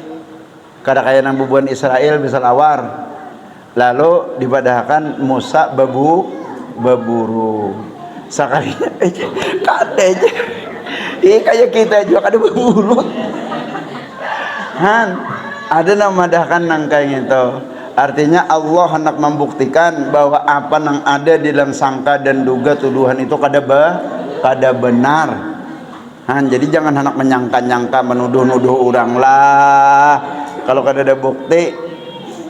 kada kaya nang bubuhan Israel bisa lawar lalu dipadahkan Musa baburu sakalinya kadenya kayak kita juga kada berburu ada namadahkan nang kayak gitu artinya Allah hendak membuktikan bahwa apa nang ada di dalam sangka dan duga tuduhan itu kada benar jadi jangan hendak menyangka-nyangka menuduh-nuduh orang lah kalau kada ada bukti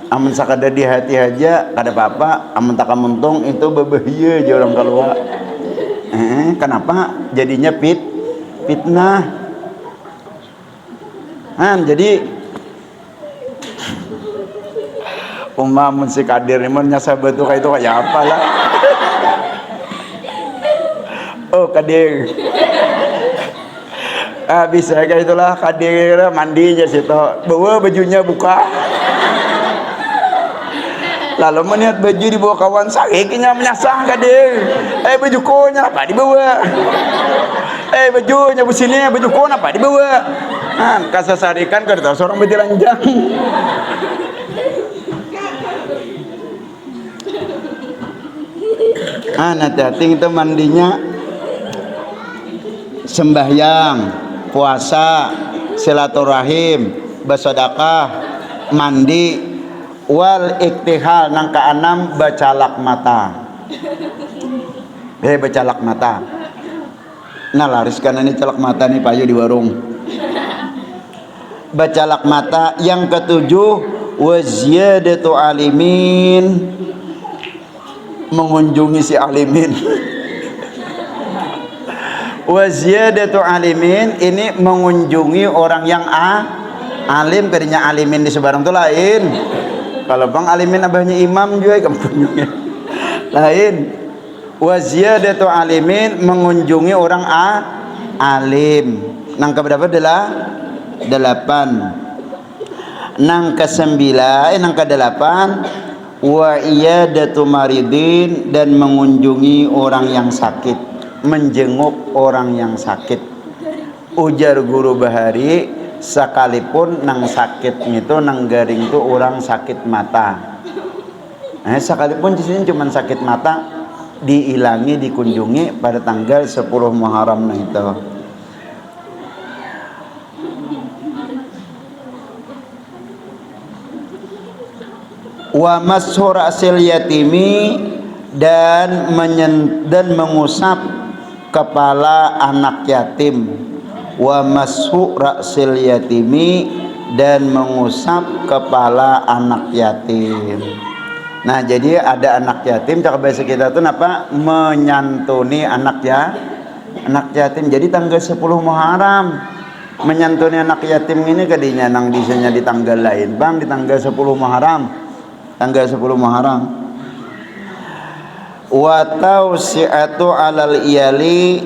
amun sakada di hati aja kada apa-apa amun tak muntung itu berbahaya aja orang keluar kenapa jadinya fitnah jadi amun si kadir ini nyasa batu kayak itu kayak apa lah kadir bisa kayak itulah kadir mandi aja situ bawa bajunya buka lalu melihat baju dibawa kawan sakinya menyasah kadir baju konya apa dibawa bajunya bersini baju kon apa dibawa kasasarikan kada tahu seorang beti lanjang hati-hati itu mandinya sembahyang puasa silaturahim bersedekah mandi wal iktihal nang keenam bacalak mata bacalak mata laris kan ini calak mata nih payu di warung bacalak mata yang ketujuh waziyadatu alimin mengunjungi si alimin waziyadatu alimin ini mengunjungi orang yang alim kadinya alimin di sebarang itu lain kalau bang alimin abahnya imam juga kampungnya lain Wa ziyadatu alimin, mengunjungi orang alim. Nang keberapa adalah 8. Nang ke-9 nang ke-8 wa iyadatu maridin, dan mengunjungi orang yang sakit, menjenguk orang yang sakit. Ujar guru Bahari, sekalipun nang sakit itu nang garing itu orang sakit mata. Sekalipun di sini cuma sakit mata, diilangi, dikunjungi pada tanggal 10 Muharram nah itu. Wa mashur asil yatimi, dan mengusap kepala anak yatim. Wa mashu ra'sil yatimi, dan mengusap kepala anak yatim. Nah, jadi ada anak yatim, cakap bahasa kita tuh apa? Menyantuni anak yatim. Jadi tanggal 10 Muharram menyantuni anak yatim ini kadinya nang disanya di tanggal lain, Bang, di tanggal 10 Muharram. Tanggal 10 Muharram. Wa tausi'atu 'alal iyali,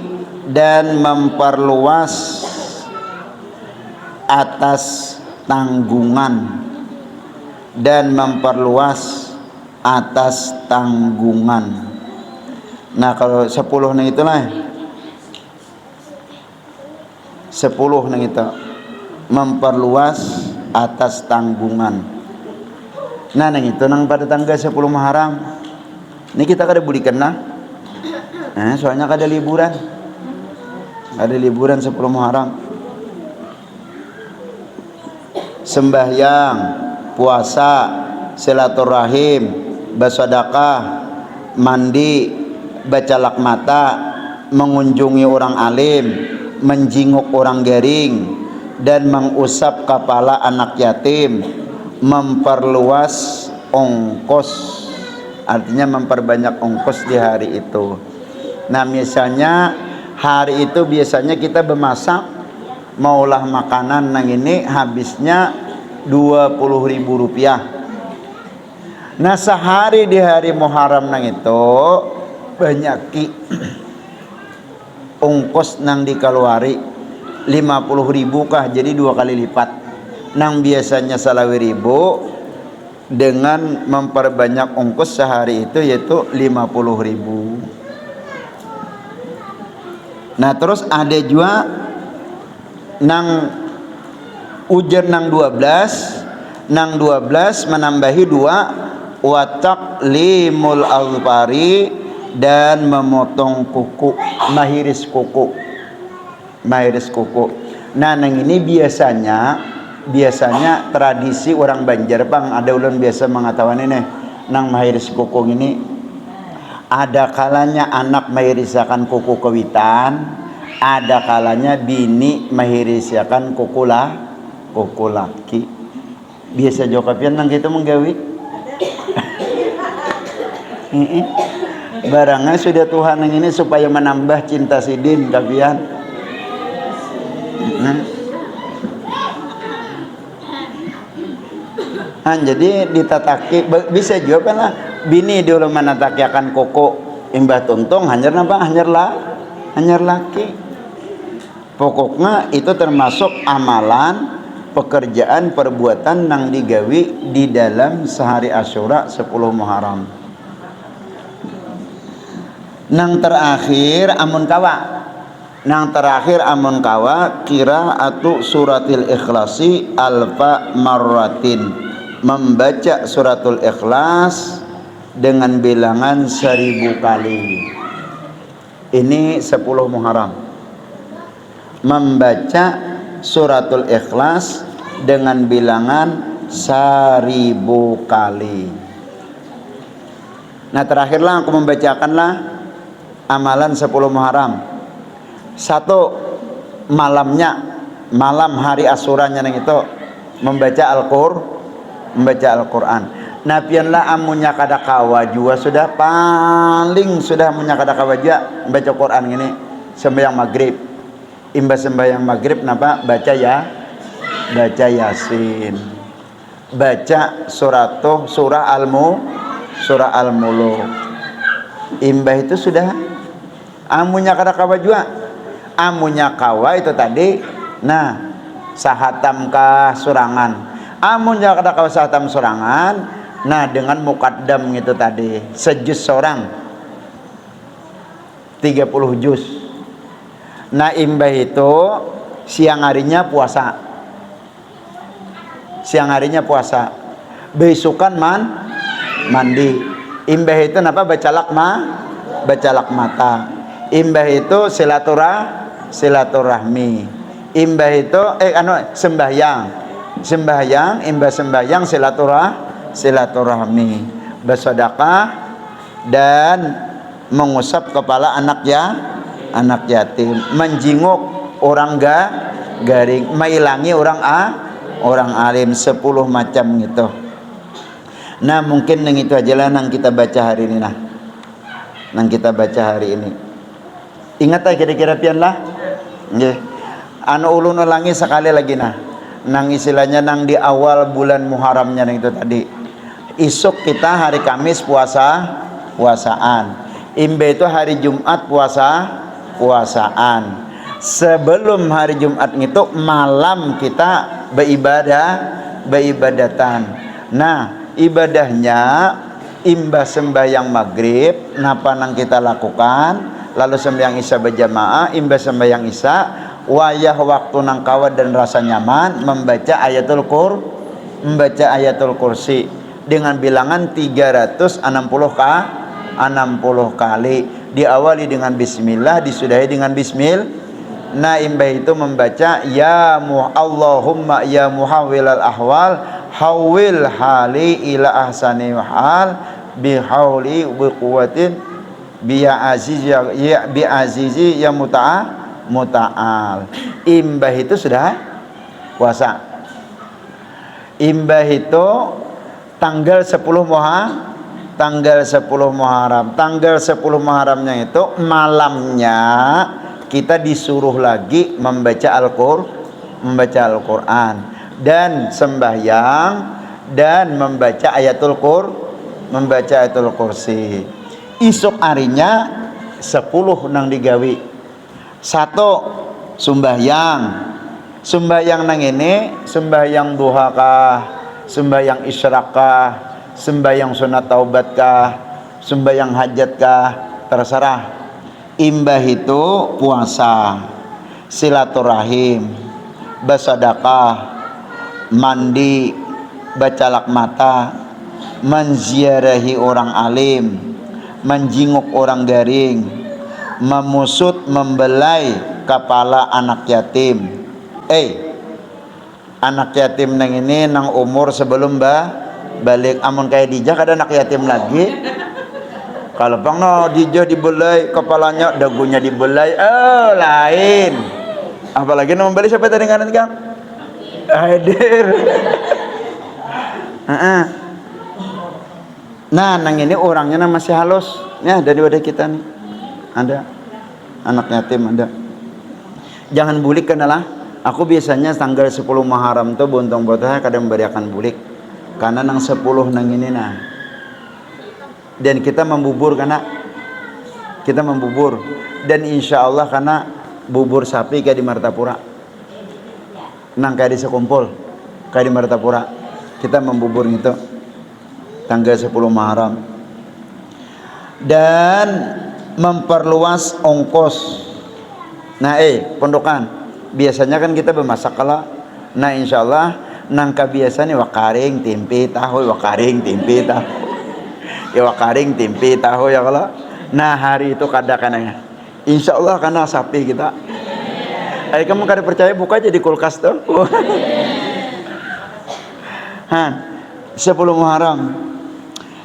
dan memperluas atas tanggungan, dan memperluas atas tanggungan. Nah, kalau 10 nih itulah 10 nih itu memperluas atas tanggungan. Nah, nang itu nang pada tanggal 10 Muharram. Ini kita kada budikan nah. Soalnya kada liburan. Ada liburan 10 Muharram. Sembahyang, puasa, silaturahim, bersedekah, mandi, baca lakmata, mengunjungi orang alim, menjenguk orang garing, dan mengusap kepala anak yatim, memperluas ongkos, artinya memperbanyak ongkos di hari itu. Nah, misalnya hari itu biasanya kita bermasak maulah makanan nang ini habisnya 20.000 rupiah. Nah, sehari di hari Muharram nang itu banyak ongkos nang dikeluari 50.000 kah, jadi 2 kali lipat. Nang biasanya 1.000 dengan memperbanyak ongkos sehari itu yaitu 50.000. Nah, terus ada juga nang ujar nang 12 menambahi 2 watak limul alpari, dan memotong kuku, mahiris kuku. Nah, nang ini biasanya tradisi orang Banjar, Bang. Ada ulun biasa mengatakan ini nang mahiris kuku ini, ada kalanya anak mahirisakan kuku kewitan, ada kalanya bini mahirisakan kuku laki. Biasa jokapian nang gitu menggawi. Barangnya sudah Tuhan yang ini supaya menambah cinta sidin kapian. Jadi ditataki bisa juga lah bini dulu menataki akan koko imbah tuntung hanyar napa hanyar laki. Pokoknya itu termasuk amalan, pekerjaan, perbuatan nang digawi di dalam sehari Asyura 10 Muharram. Nang terakhir amun kawa kira atu suratil ikhlasi alfa marratin, membaca suratul ikhlas dengan bilangan 1000 kali. Ini 10 Muharram. Membaca suratul ikhlas dengan bilangan 1000 kali. Nah, terakhirlah aku membacakanlah amalan 10 Muharram. 1 malam hari Asyuranya nang itu membaca Al-Quran. Nah, pianlah amunnya kada kawa jua sudah munya kada kawa jua baca Quran ini sembahyang maghrib. Imbas sembahyang maghrib napa baca Yasin. Baca surah Al-Muluk. Imbah itu sudah amunya kada kawa jua. Amunya kawa itu tadi. Nah, sahatam kah surangan. Amunya kada kawa sahatam surangan. Nah, dengan mukaddam itu tadi. Sejus seorang 30 juz. Nah, imbah itu siang harinya puasa. Siang harinya puasa. Besukan mandi. Imbah itu napa bacalak mata. Imbah itu silaturahmi. Imbah itu sembahyang, imbah sembahyang silaturahmi. Bersedekah dan mengusap kepala anak yatim, menjinguk orang garing, mailangi orang alim, 10 macam gitu. Nah, mungkin yang itu aja lah yang kita baca hari ini Ingat aja kira-kira pian lah. Nggih. Anu ulun ulangi sekali lagi nang istilahnya nang di awal bulan Muharramnya itu tadi. Isuk kita hari Kamis puasaan. Imbe itu hari Jumat puasaan. Sebelum hari Jumat itu malam kita beribadatan. Nah, ibadahnya imbah sembahyang maghrib napa nang kita lakukan, lalu sembahyang isya berjamaah, imbah sembahyang isya wayah waktu nang kawat dan rasa nyaman membaca ayatul kursi dengan bilangan 360 kali, diawali dengan bismillah, disudahi dengan bismillah. Nah, imbah itu membaca Allahumma ya muhawwilal ahwal hawil hali ila ahsani hal bihauli bi quwwatin bi azizi ya muta'al. Imbah itu sudah puasa. Imbah itu tanggal 10 Muharram. Tanggal 10 Muharramnya itu malamnya kita disuruh lagi membaca Al-Qur'an dan sembahyang dan membaca ayatul kursi. Isuk harinya 10 nang digawi. 1 sembahyang nang ini sembahyang duha kah, sembahyang isyraq kah, sembahyang sunat taubat kah, sembahyang hajat kah, terserah. Imbah itu puasa, silaturahim, bersedekah, mandi, bacalak mata, menziarahi orang alim, menjinguk orang garing, memusut membelai kepala anak yatim. Anak yatim nang ini nang umur sebelum balik, amun kayak dijak ada anak yatim lagi. Kalau bang dijak dibelai kepalanya, dagunya dibelai, lain. Apalagi mau beli siapa tadi kanan Kang? Hadir. Nah, nang ini orangnya masih halus ya daripada kita nih. Ada anak yatim ada. Jangan bulik kenalah. Aku biasanya tanggal 10 Muharram tuh bontong botah kadang memberikan bulik. Karena nang 10 nang ini dan kita membubur dan insya Allah karena bubur sapi kayak di Martapura nang kayak di sekumpul kayak di Martapura kita membubur gitu tanggal 10 Muharram dan memperluas ongkos. Nah pondokan biasanya kan kita bermasak kalau nah insya Allah nang kebiasaan wakaring tempe tahu ya wakaring tempe tahu ya kalau nah hari itu kadang-kadang insya Allah karena sapi kita kamu kada percaya buka aja di kulkas tuh 10 Muharram.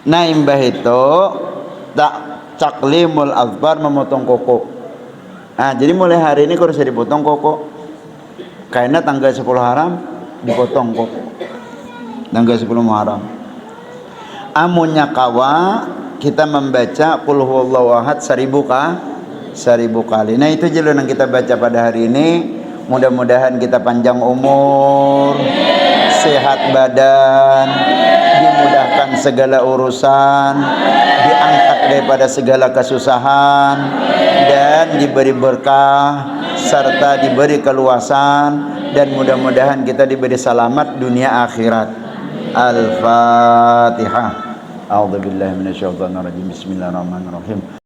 Nah, imbah itu tak caklimul azbar, memotong koko. Nah, jadi mulai hari ini harus dipotong koko karena tanggal 10 Muharram dipotong koko tanggal 10 Muharram. Amunnya kawa kita membaca qul huwallahu ahad 1000 kali. Nah, itu jalan yang kita baca pada hari ini. Mudah-mudahan kita panjang umur, sehat badan, dimudahkan segala urusan, diangkat daripada segala kesusahan, dan diberi berkah serta diberi keluasan, dan mudah-mudahan kita diberi selamat dunia akhirat. Al-Fatihah. A'udzubillahi minasyaitonir rajim. Bismillahirrahmanirrahim.